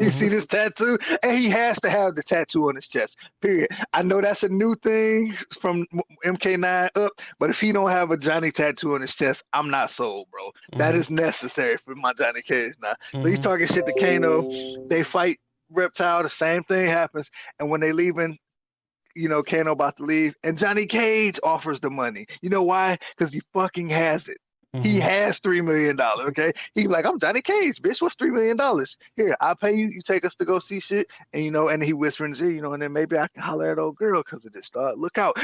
You see this tattoo? And he has to have the tattoo on his chest, period. I know that's a new thing from MK9 up, but if he don't have a Johnny tattoo on his chest, I'm not sold, bro. That is necessary for my Johnny Cage now. So he talking shit to Kano. They fight Reptile. The same thing happens. And when they leaving, Kano about to leave, and Johnny Cage offers the money. You know why? Because he fucking has it. He has $3 million. Okay, he's like, I'm Johnny Cage, bitch. What's $3 million? Here, I'll pay you. You take us to go see shit, and and he whispers, and then maybe I can holler at old girl because of this. Dog, look out,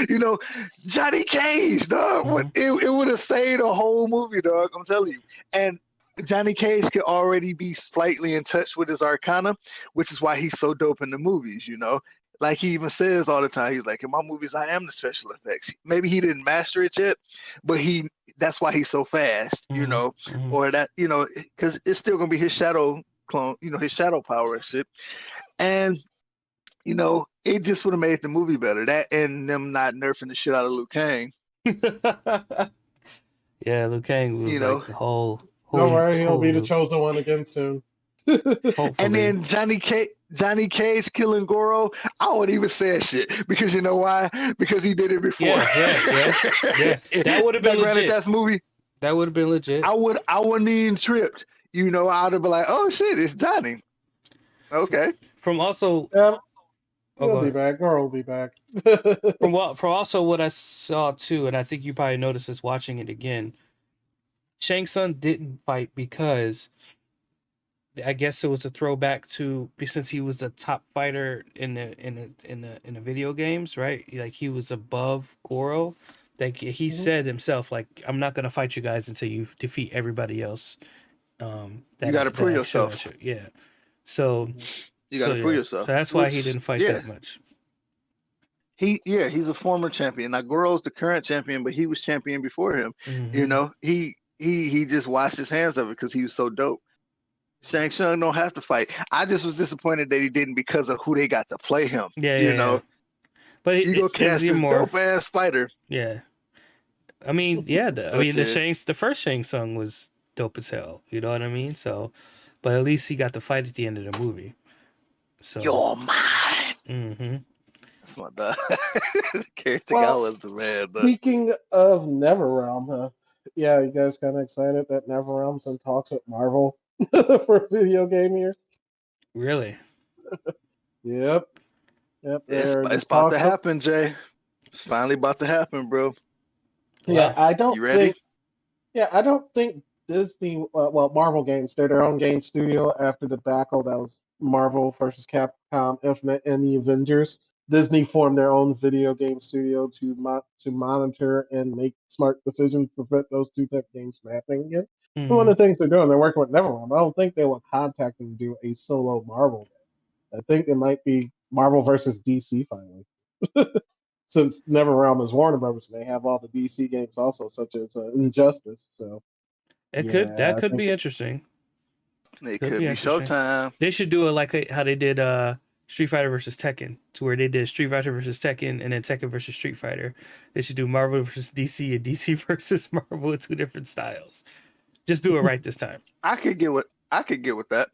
Johnny Cage, dog. It would have saved a whole movie, dog. I'm telling you, and. Johnny Cage could already be slightly in touch with his arcana, which is why he's so dope in the movies, Like he even says all the time, he's like, in my movies, I am the special effects. Maybe he didn't master it yet, but that's why he's so fast, or that, because it's still going to be his shadow clone, his shadow power and shit. And, it just would have made the movie better. That and them not nerfing the shit out of Liu Kang. Yeah, Liu Kang was like the whole don't worry, he'll be the chosen one again soon. And then Johnny Cage killing Goro, I wouldn't even say shit because you know why? Because he did it before. Yeah. That would have been legit. That movie. That would have been legit. I wouldn't even tripped. I'd have been like, oh shit, it's Johnny. Okay. From also, he'll be back. Goro will be back. from also what I saw too, and I think you probably noticed this watching it again. Shang Tsung didn't fight because I guess it was a throwback to since he was a top fighter in the video games, right? Like he was above Goro. Like he said himself, like I'm not gonna fight you guys until you defeat everybody else. You got to prove yourself. Yeah. So you got to prove yourself. So that's why he didn't fight that much. He's a former champion. Now Goro's the current champion, but he was champion before him. He just washed his hands of it because he was so dope. Shang Tsung don't have to fight. I just was disappointed that he didn't because of who they got to play him. Yeah. But you go cast this dope ass fighter. Yeah. I mean, the first Shang Tsung was dope as hell. You know what I mean? So, but at least he got to fight at the end of the movie. So you're mine. That's my dog. Was the man. Speaking of NetherRealm, yeah, you guys kind of excited that NetherRealm's in talks with Marvel for a video game here? Really? Yep. It's about to happen, Jay. It's finally about to happen, bro. Yeah, I don't. You ready? I don't think Disney. Marvel games. They're their own game studio after the debacle that was Marvel versus Capcom Infinite and the Avengers. Disney formed their own video game studio to monitor and make smart decisions to prevent those two type of games from happening again. One of the things they're doing, they're working with NetherRealm. I don't think they will contact them to do a solo Marvel game. I think it might be Marvel versus DC finally. Since NetherRealm is Warner Brothers, they have all the DC games also, such as Injustice. So that could be interesting. It could be Showtime. They should do it like how they did Street Fighter versus Tekken, to where they did Street Fighter versus Tekken and then Tekken versus Street Fighter. They should do Marvel versus DC and DC versus Marvel in two different styles. Just do it right this time. I could get with that.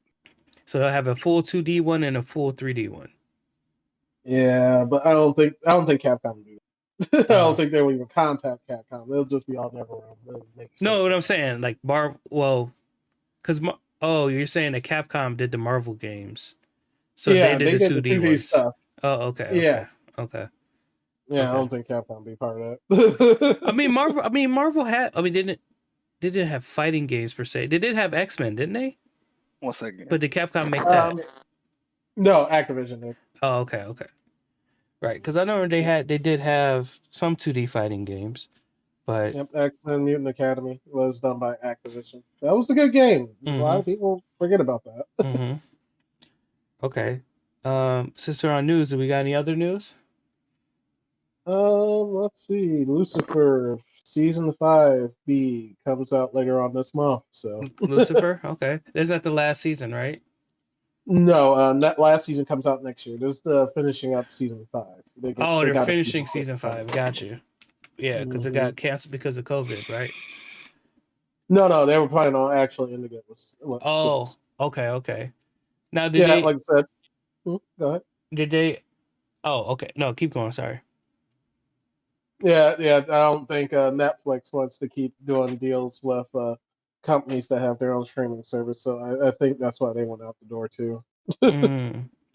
So they'll have a full 2D one and a full 3D one. Yeah, but I don't think Capcom would do that. I don't Oh. think they would even contact Capcom. They'll just be all NetherRealm. They'll make No, what I'm sense. saying, like because you're saying that Capcom did the Marvel games, so they Yeah, did they the did the 2D 2D ones. stuff. Oh, okay, Yeah, okay. yeah. I Okay. don't think Capcom would be part of that. I mean, Marvel had. I mean, they didn't have fighting games per se. They did have X-Men, didn't they? 1 second. But did Capcom make that? No, Activision did. Oh, okay. Right, because I know they did have some 2D fighting games, but Yep, X-Men Mutant Academy was done by Activision. That was a good game. A lot of people forget about that. mm-hmm. Okay. Since we're on news, do we got any other news? Let's see. Lucifer season 5B comes out later on this month. So Lucifer. Okay, is that the last season, right? no, that last season comes out next year. This is the finishing up season 5. They They're got a finishing six season 5. coming. Got you. Yeah, because it got canceled because of COVID, right? No, they were planning on actually ending it with Oh, 6. okay. Now, Like I said. Go ahead. Did they? Oh, okay. No, keep going. Sorry. Yeah. I don't think Netflix wants to keep doing deals with companies that have their own streaming service. So I think that's why they went out the door too.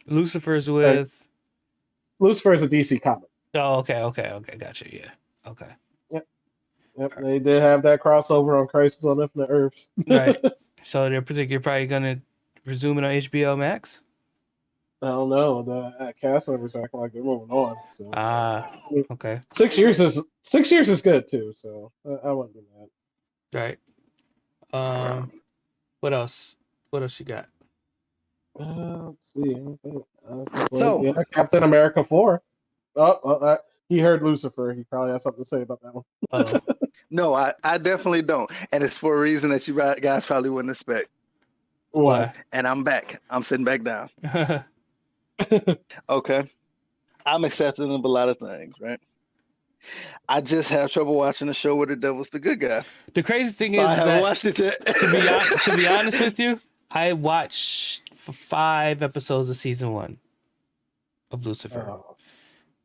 Lucifer's Like, with. Lucifer is a DC comic. Oh, okay. Gotcha. Yeah. Okay. Yep, they did have that crossover on Crisis on Infinite Earths. Right. So they're probably gonna resume it on HBO Max. I don't know. The cast members acting like they're moving on. So Okay. 6 years is good too. So I wouldn't do that. Right. What else? What else you got? Let's see. Anything else? So- Yeah, Captain America 4. He heard Lucifer. He probably has something to say about that one. Oh, No, I definitely don't. And it's for a reason that you guys probably wouldn't expect. Why? And I'm back. I'm sitting back down. Okay. I'm accepting of a lot of things, right? I just have trouble watching the show where the devil's the good guy. The crazy thing So is I haven't that, watched it yet. to be honest with you, I watched 5 episodes of season 1 of Lucifer.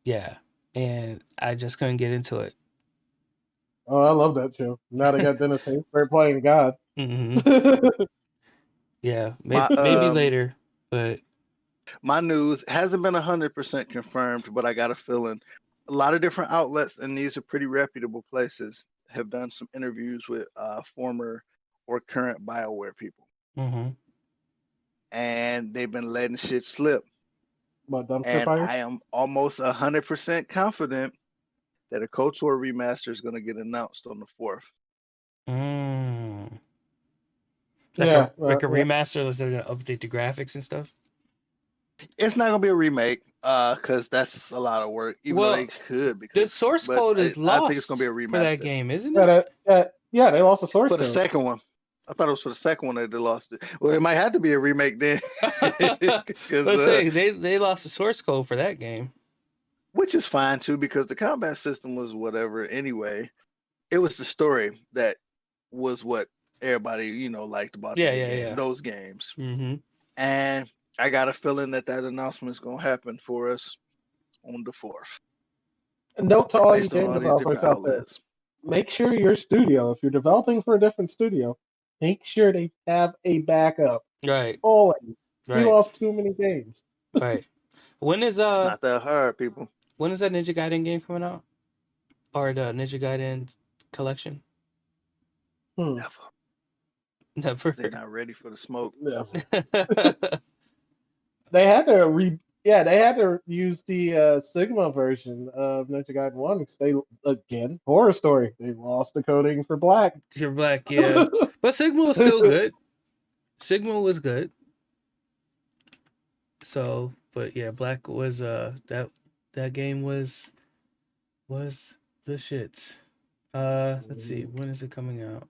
Yeah, and I just couldn't get into it. Oh, I love that show. Now they got Dennis Haysbert playing God. Yeah, maybe later, but my news hasn't been 100% confirmed, but I got a feeling a lot of different outlets, and these are pretty reputable places, have done some interviews with former or current BioWare people. And they've been letting shit slip. And I am almost 100% confident that a KOTOR remaster is going to get announced on the 4th. Like a remaster, they're going to update the graphics and stuff. It's not going to be a remake because that's a lot of work. Even though they could. The source code is lost. I think it's going to be a remaster for that game, isn't it? Yeah, they lost the source code. For the second one. I thought it was for the second one that they lost it. Well, it might have to be a remake then. Let's say they lost the source code for that game. Which is fine too, because the combat system was whatever anyway. It was the story that was what everybody, liked about those games. And I got a feeling that announcement is going to happen for us on the 4th. And note to all you game developers out there. Make sure your studio, if you're developing for a different studio, make sure they have a backup. Right. Always. Right. We lost too many games. Right. When is it's not that hard, people. When is that Ninja Gaiden game coming out? Or the Ninja Gaiden collection? Never. Never. They're not ready for the smoke. Never. They had to use the Sigma version of Ninja Gaiden 1 because horror story. They lost the coding for Black. For Black, yeah. But Sigma was still good. Sigma was good. So, but yeah, Black was that game was the shits. Let's see, when is it coming out?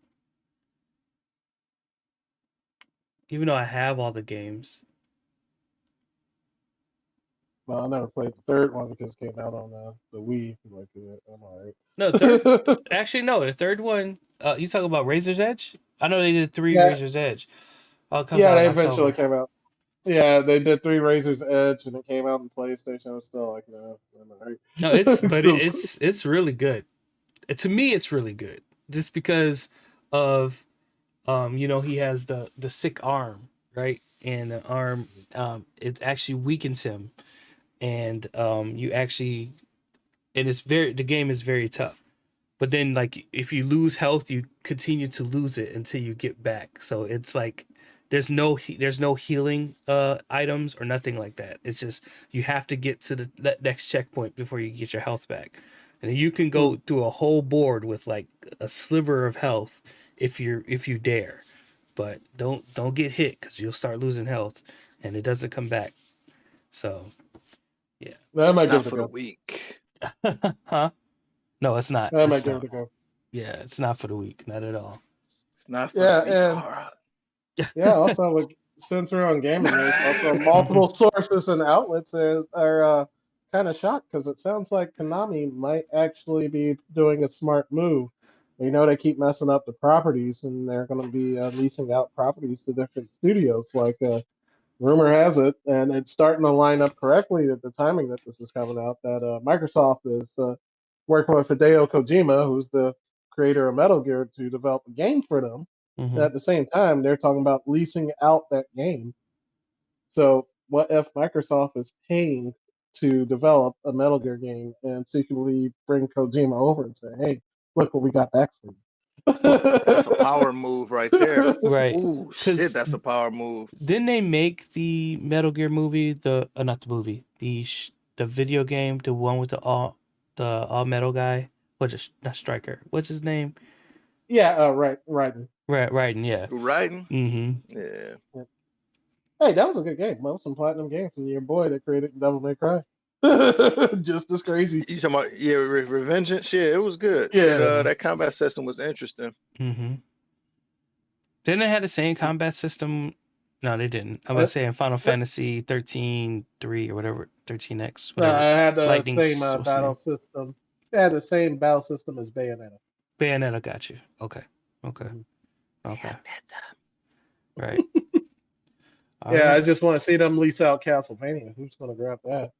Even though I have all the games. Well, I never played the third one because it came out on the Wii. Like, I'm alright. No, actually, no. The third one. You talking about Razor's Edge? I know they did 3 Razor's Edge. They eventually came out. Yeah, they did 3 Razor's Edge, and it came out in PlayStation. I was still like, no, right. No, it's really good. To me, it's really good, just because of he has the sick arm, right, and the arm it actually weakens him, and you actually, and the game is very tough. But then, like, if you lose health, you continue to lose it until you get back. So it's like there's no healing items or nothing like that. It's just you have to get to that next checkpoint before you get your health back. And you can go through a whole board with like a sliver of health if you dare. But don't get hit, because you'll start losing health and it doesn't come back. So yeah. That might Not give it for a the go. week. Huh? No, it's not. That It's might give not. it a go. Yeah, it's not for the weak, not at all. It's not for the week. And All right. yeah, also like since we're on gaming news, also multiple sources and outlets are kind of shocked, because it sounds like Konami might actually be doing a smart move. They keep messing up the properties, and they're going to be leasing out properties to different studios. Like rumor has it, and it's starting to line up correctly at the timing that this is coming out, that Microsoft is working with Hideo Kojima, who's the creator of Metal Gear, to develop a game for them. Mm-hmm. At the same time, they're talking about leasing out that game. So what if Microsoft is paying to develop a Metal Gear game and secretly bring Kojima over and say, hey, look what we got back for you? That's a power move right there. Right. Ooh, shit, that's a power move. Didn't they make the Metal Gear movie, not the movie, the video game, the one with the all metal guy? Not Striker. What's his name? Yeah, Raiden. Raiden, yeah. Raiden? Mm-hmm. Yeah. Hey, that was a good game. Some platinum games from your boy that created Devil May Cry. Just as crazy. You talking about Revengeance? Yeah, it was good. Yeah. That combat system was interesting. Mm-hmm. Didn't they have the same combat system? No, they didn't. I was saying Final Fantasy 13-3 or whatever, 13X. Whatever. I had the same battle system. They had the same battle system as Bayonetta. Bayonetta, got you. Okay. Okay. Right. I just want to see them lease out Castlevania. Who's going to grab that?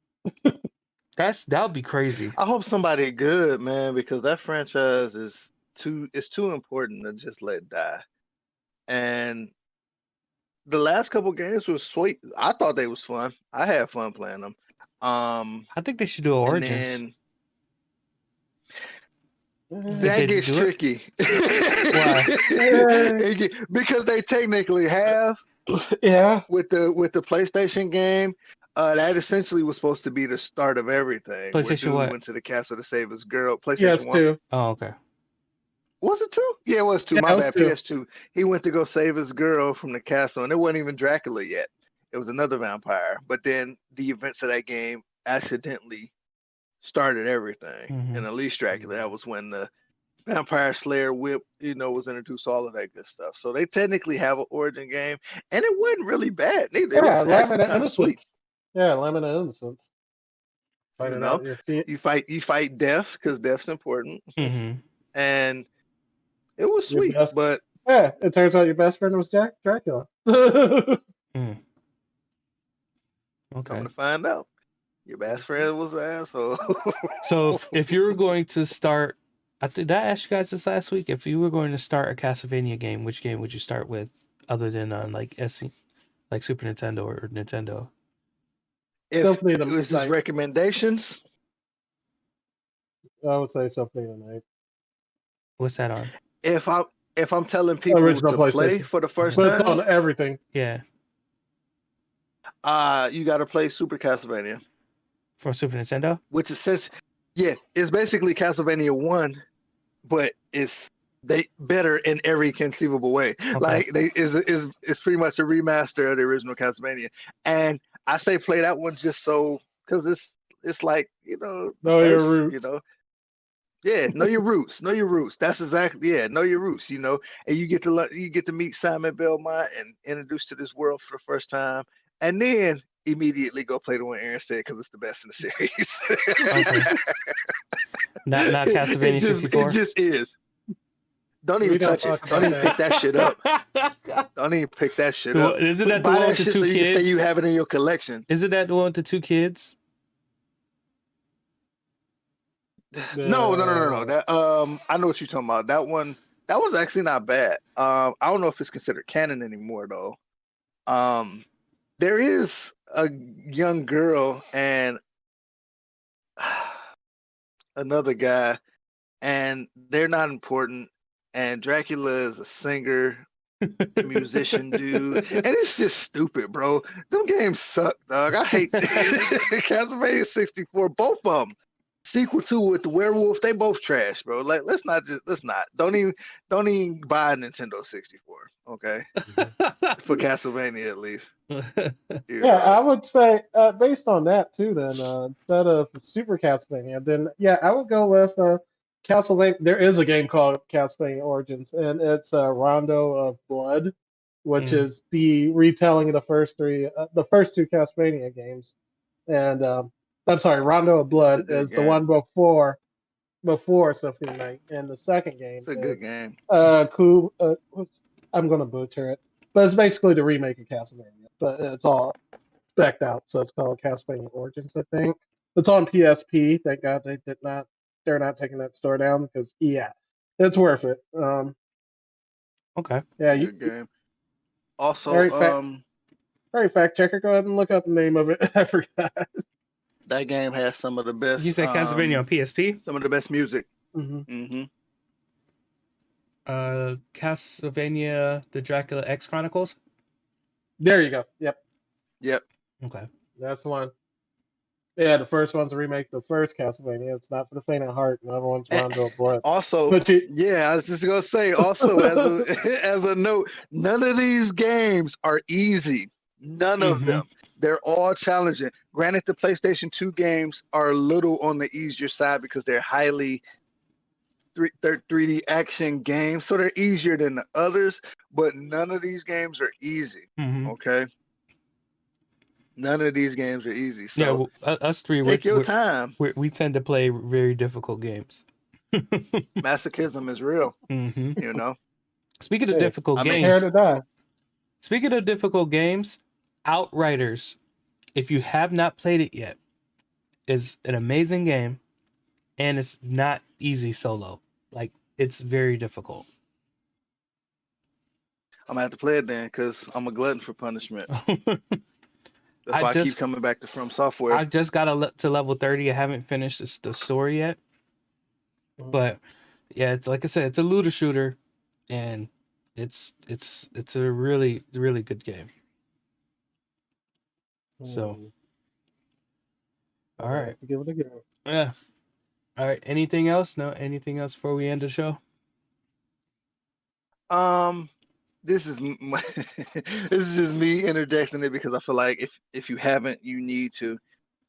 That would be crazy. I hope somebody good, man, because that franchise is too important to just let die. And the last couple games was sweet. I thought they was fun. I had fun playing them. I think they should do Origins. That gets tricky. Why? Because they technically have. Yeah. With the PlayStation game, that essentially was supposed to be the start of everything. PlayStation what? Went to the castle to save his girl. PlayStation yes, 1. 2. Oh, okay. Was it 2? Yeah, it was 2. My bad. PS2. He went to go save his girl from the castle, and it wasn't even Dracula yet. It was another vampire. But then the events of that game accidentally started everything. Mm-hmm. And at least Dracula, that was when the Vampire Slayer whip, was introduced, all of that good stuff. So they technically have an origin game, and it wasn't really bad neither. Yeah, Lament of Innocence. Yeah, Lament of Innocence. You fight death, because death's important. Mm-hmm. And it was sweet, but yeah, it turns out your best friend was Dracula. Okay. Come to find out, your best friend was an asshole. So if you were going to start, did I ask you guys this last week? If you were going to start a Castlevania game, which game would you start with, other than like like Super Nintendo or Nintendo? If it was his recommendations, I would say Symphony of the Night. What's that on? If I'm telling people to play for the first time, it's on everything. Yeah. You got to play Super Castlevania for Super Nintendo, which is it's basically Castlevania 1, but it's better in every conceivable way. Okay. Like it's pretty much a remaster of the original Castlevania, and I say play that one just so because it's like know your roots. Yeah, know your roots. Know your roots. That's exactly know your roots. And you get to meet Simon Belmont and introduced to this world for the first time, and then immediately go play the one Aaron said because it's the best in the series. Okay. Not Castlevania 64. It just is. Don't even We don't touch it. talk Don't about even pick that shit up. Don't even pick that shit up. Isn't that the Buy one that with the shit two so you can say kids? you have it in your collection. Isn't that the one with the 2 kids? No. That I know what you're talking about. That was actually not bad. I don't know if it's considered canon anymore though. There is a young girl and another guy, and they're not important. And Dracula is a singer, musician dude, and it's just stupid, bro. Them games suck, dog. I hate Castlevania 64. Both of them. Sequel 2 with the werewolf, they both trash, bro. Like, let's not. Don't even buy a Nintendo 64, okay? For Castlevania, at least. Yeah, I would say based on that too. Then instead of Super Castlevania, then yeah, I would go with Castlevania. There is a game called Castlevania Origins, and it's Rondo of Blood, which is the retelling of the first two Castlevania games. And I'm sorry, Rondo of Blood is the one before Symphony of Night, and the second game it's a good game. I'm gonna butcher it, but it's basically the remake of Castlevania, but it's all spec'd out, so it's called Castlevania Origins, I think. It's on PSP. Thank God they're not taking that store down because it's worth it. Okay. Yeah, good game. Also, very fact checker. Go ahead and look up the name of it. I forgot. That game has some of the best. You said Castlevania on PSP? Some of the best music. Castlevania: The Dracula X Chronicles. There you go. Yep. Okay. That's the one. Yeah, the first one's a remake of the first Castlevania. It's not for the faint of heart. The other one's Rondo of Blood. Also, I was just gonna say. Also, as a note, none of these games are easy. None of them. They're all challenging. Granted, the PlayStation 2 games are a little on the easier side because they're highly 3D action games, so they're easier than the others. But none of these games are easy. Okay. None of these games are easy. So yeah, well, us three, take your time. We tend to play very difficult games. Masochism is real. You know. Speaking of difficult games, here to die. Speaking of difficult games, Outriders, if you have not played it yet, is an amazing game, and it's not easy solo. Like, it's very difficult. I'm gonna have to play it then because I'm a glutton for punishment. That's why I keep coming back to From Software. I just got to level 30. I haven't finished the story yet. But yeah, it's like I said, it's a looter shooter, and it's a really, really good game. So all right. Give it a go. Yeah. All right. Anything else? No, anything else before we end the show? This is this is just me interjecting it because I feel like if you haven't, you need to.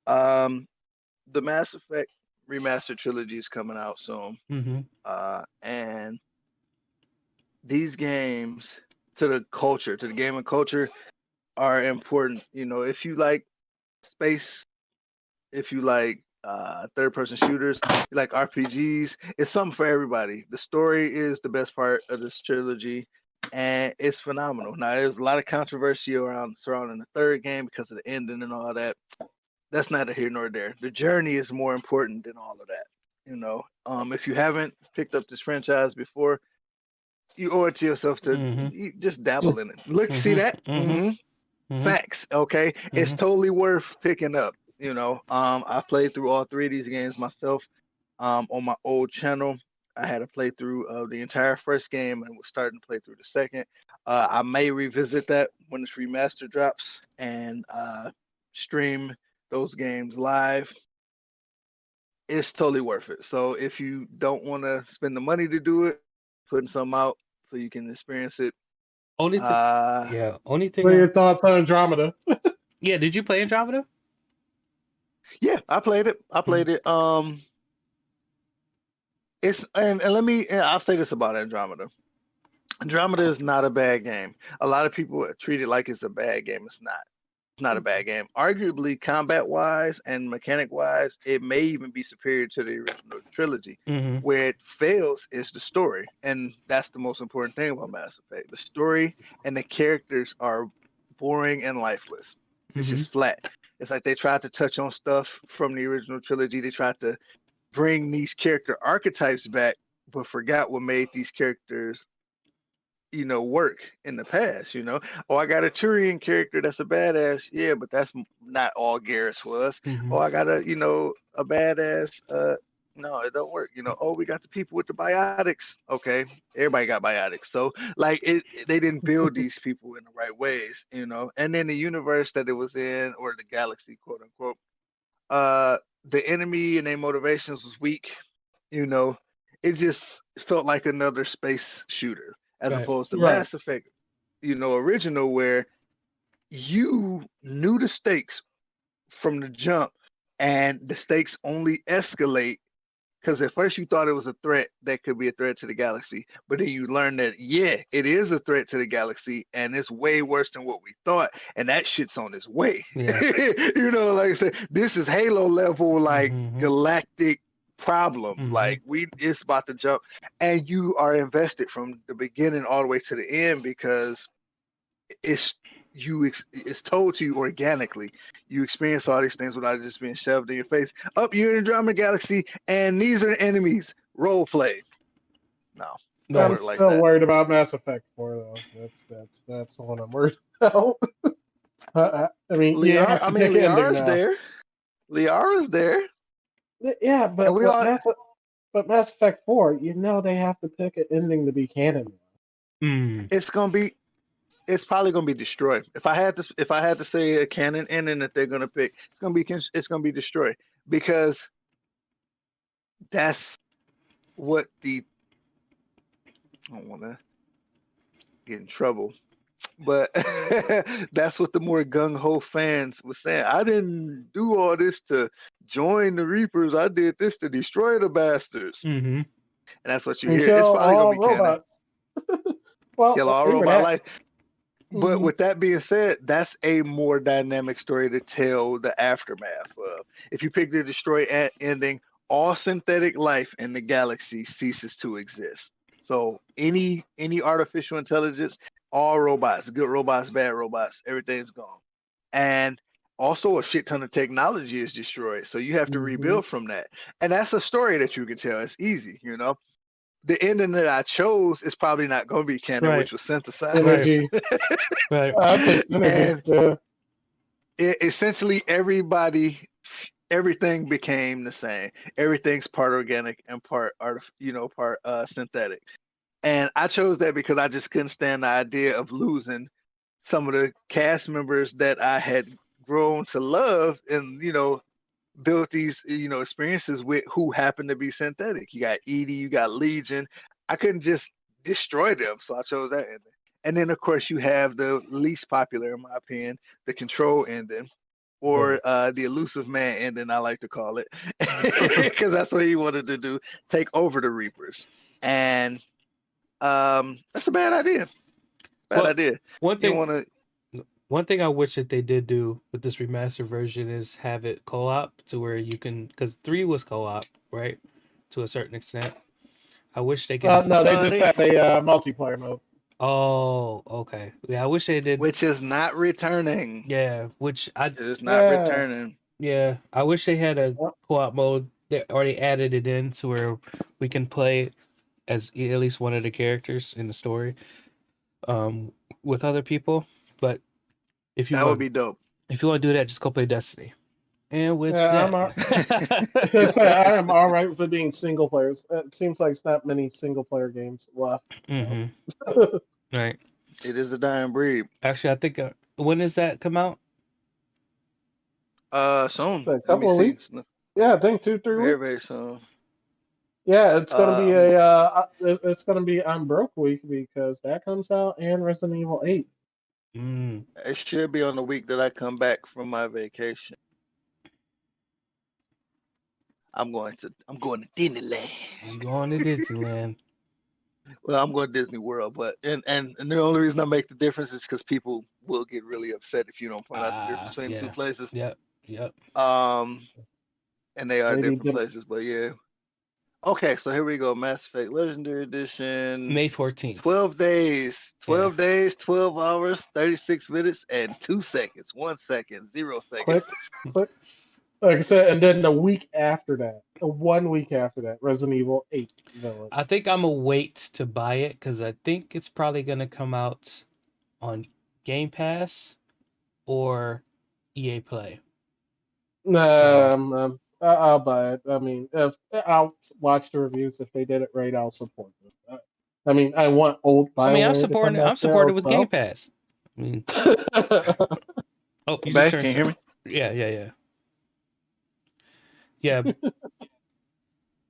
The Mass Effect remastered trilogy is coming out soon. And these games to the gaming culture are important. You know, if you like space, if you like third-person shooters, you like RPGs, it's something for everybody. The story is the best part of this trilogy, and it's phenomenal. Now, there's a lot of controversy surrounding the third game because of the ending and all that. That's neither here nor there. The journey is more important than all of that. You know, if you haven't picked up this franchise before, you owe it to yourself to just dabble in it. Look, see that? Facts. Okay, it's totally worth picking up. You know, I played through all 3 of these games myself. On my old channel, I had a playthrough of the entire first game and was starting to play through the second. I may revisit that when this remaster drops and stream those games live. It's totally worth it. So if you don't want to spend the money to do it, putting some out so you can experience it. Only thing. What are your thoughts on Andromeda? Yeah, did you play Andromeda? Yeah, I played it. It's and I'll say this about Andromeda. Andromeda is not a bad game. A lot of people treat it like it's a bad game. It's not. not a bad game. Arguably, combat-wise and mechanic-wise, it may even be superior to the original trilogy. Mm-hmm. Where it fails is the story, and that's the most important thing about Mass Effect. The story and the characters are boring and lifeless. It's Mm-hmm. just flat. It's like they tried to touch on stuff from the original trilogy. They tried to bring these character archetypes back, but forgot what made these characters, work in the past. Oh, I got a Turian character that's a badass. Yeah, but that's not all Garrus was. Mm-hmm. Oh, I got a badass. No, it don't work. Oh, we got the people with the biotics. Okay, everybody got biotics. So like they didn't build these people in the right ways. And then the universe that it was in, or the galaxy, quote unquote. The enemy and their motivations was weak. It just felt like another space shooter as Right. opposed to Right. Mass Effect, original, where you knew the stakes from the jump, and the stakes only escalate because at first you thought it was a threat that could be a threat to the galaxy, but then you learn that it is a threat to the galaxy, and it's way worse than what we thought, and that shit's on its way. Yeah. Like I said, this is Halo level, like Mhm. galactic problems. Mhm. Like it's about to jump, and you are invested from the beginning all the way to the end because it's told to you organically. You experience all these things without it just being shoved in your face. Up, you're in Andromeda Galaxy, and these are enemies. Role play. No, don't Right. I'm work like still that. worried about Mass Effect 4 though. That's the one I'm worried about. I mean, you have to pick ending Liara's now. there. Liara's there. Yeah, but And we all, Mass Effect 4, they have to pick an ending to be canon. Mm. it's probably gonna be destroyed. If I had to say a canon ending that they're gonna pick, it's gonna be destroyed, because that's what I don't want to get in trouble, but that's what the more gung ho fans were saying. I didn't do all this to join the Reapers. I did this to destroy the bastards. Mm-hmm. And that's what you And hear. It's kill probably all gonna be canon. robots. Well, Kill all even robot that. life. But Mhm. with that being said, that's a more dynamic story to tell the aftermath of. If you pick the destroy ending, all synthetic life in the galaxy ceases to exist. So any artificial intelligence, all robots, good robots, bad robots, everything's gone. And also a shit ton of technology is destroyed. So you have to rebuild from that. And that's a story that you can tell. It's easy. The ending that I chose is probably not going to be canon, Right. which was synthesized. Synergy. Right. I take synergy. And essentially everything became the same. Everything's part organic and part synthetic. And I chose that because I just couldn't stand the idea of losing some of the cast members that I had grown to love and built these experiences with, who happened to be synthetic. You got EDI, you got Legion. I couldn't just destroy them, so I chose that ending. And then of course you have the least popular, in my opinion, the Control ending, or the Elusive Man ending, I like to call it, because that's what he wanted to do, take over the Reapers. And that's a bad idea. Idea. One thing I wish that they did do with this remastered version is have it co-op, to where you can, because 3 was co-op, right, to a certain extent. I wish they could. No, they just had a multiplayer mode. Oh, okay. Yeah, I wish they did. Which is not returning. Yeah, which it is not returning. Yeah, I wish they had a co-op mode. They already added it in to where we can play as at least one of the characters in the story, with other people. But if you that would be dope. If you want to do that, just go play Destiny. And with that, I am all right with it being single players. It seems like it's not many single player games left. Mm-hmm. Right. It is a dying breed. Actually, I think when does that come out? Soon. A couple of weeks. Yeah, I think 2-3 weeks. Very soon. Yeah, it's gonna be it's gonna be I'm Broke week, because that comes out, and Resident Evil 8. It should be on the week that I come back from my vacation. I'm going to Disneyland. You going to Disneyland? Well, I'm going to Disney World, but and the only reason I make the difference is because people will get really upset if you don't point out the difference between the two Yeah. places. Yep. And they are Maybe different places, but yeah. Okay, so here we go. Mass Effect Legendary Edition. May 14th. 12 days. 12 days, 12 hours, 36 minutes, and 2 seconds. 1 second, 0 seconds. Click. Like I said, and then the week after that, 1 week after that, Resident Evil 8 Village. I think I'm gonna wait to buy it because I think it's probably gonna come out on Game Pass or EA Play. I'll buy it. I mean, if I'll watch the reviews, if they did it right, I'll support them. I mean, I want old BioWare I'm to supporting. come back I'm supporting with there, Game Pass. I mean, oh, you Back, just turned. can you hear me? Yeah.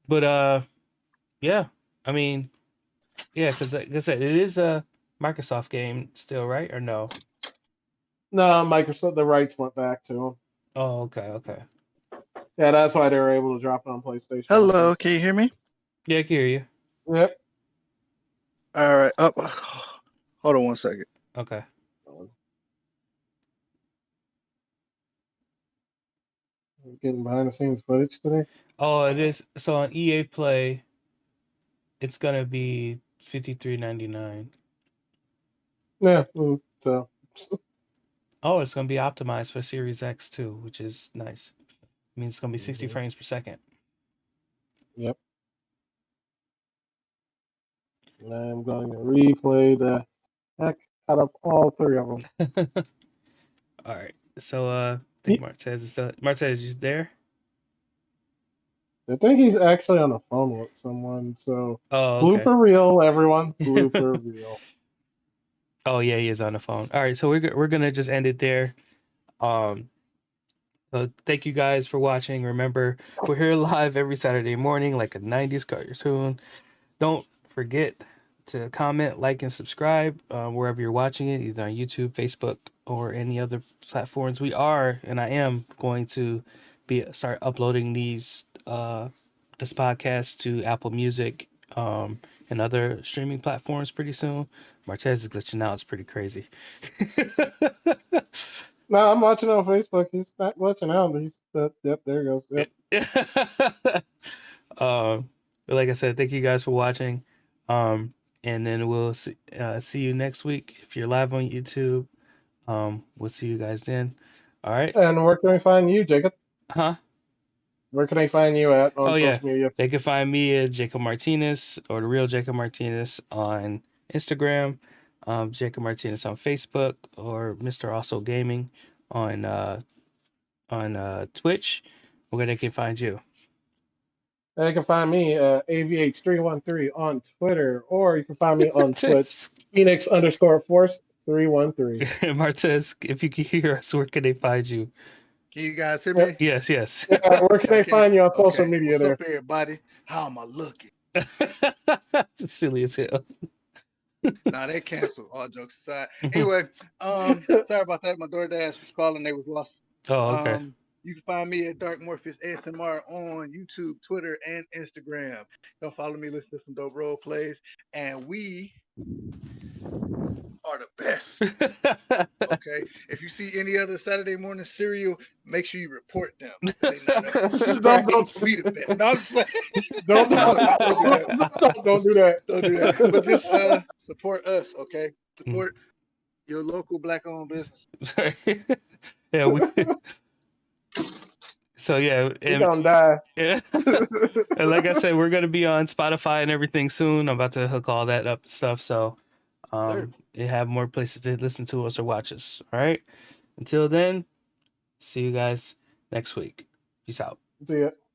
But yeah. I mean, yeah, because like I said, it is a Microsoft game still, right? Or no? No, Microsoft, the rights went back to them. Oh, okay. Yeah, that's why they were able to drop it on PlayStation. Hello, can you hear me? Yeah, I can hear you. Yep. All right. Hold on 1 second. Okay. Getting behind the scenes footage today. Oh, it is. So on EA Play, it's gonna be $53.99. Yeah. So. Oh, it's gonna be optimized for Series X too, which is nice. It means it's gonna be 60 frames per second. Yep. And I'm going to replay the heck out of all three of them. All right. So I think Martez is still. Martez, you there? I think he's actually on the phone with someone. So Oh, okay. blooper reel, everyone. Blooper reel. Oh yeah, he is on the phone. All right, so we're gonna just end it there. So thank you guys for watching. Remember, we're here live every Saturday morning, like a '90s cartoon. Don't forget to comment, like, and subscribe wherever you're watching it, either on YouTube, Facebook, or any other platforms. We are, and I am going to start uploading this podcast to Apple Music and other streaming platforms pretty soon. Martez is glitching out. It's pretty crazy. No, I'm watching on Facebook. He's not watching out. Yep, there he goes. Yep. But like I said, thank you guys for watching. And then we'll see you next week. If you're live on YouTube, we'll see you guys then. All right. And where can I find you, Jacob? Huh? Where can I find you at on social media? They can find me at Jacob Martinez or the real Jacob Martinez on Instagram, Jacob Martinez on Facebook, or Mr. Also Gaming on Twitch. Where they can find you? They can find me AVH313 on Twitter, or you can find me on Twitch, Phoenix_Force 313. Martez, if you can hear us, where can they find you? Can you guys hear me? Yes. Where can they find you on social media? What's there? up, everybody? How am I looking? Silly as hell. Nah, they canceled. All jokes aside. Anyway, sorry about that. My DoorDash was calling. They was lost. Oh, okay. You can find me at Dark Morpheus ASMR on YouTube, Twitter, and Instagram. Don't follow me. Listen to some dope role plays, and we are the best. Okay, if you see any other Saturday morning cereal, make sure you report them. Don't do that. But just support us, okay? Support your local Black-owned business. Yeah. So yeah, we're gonna die. Yeah. And like I said, we're gonna be on Spotify and everything soon. I'm about to hook all that up stuff, so you have more places to listen to us or watch us. All right. Until then, see you guys next week. Peace out. See ya.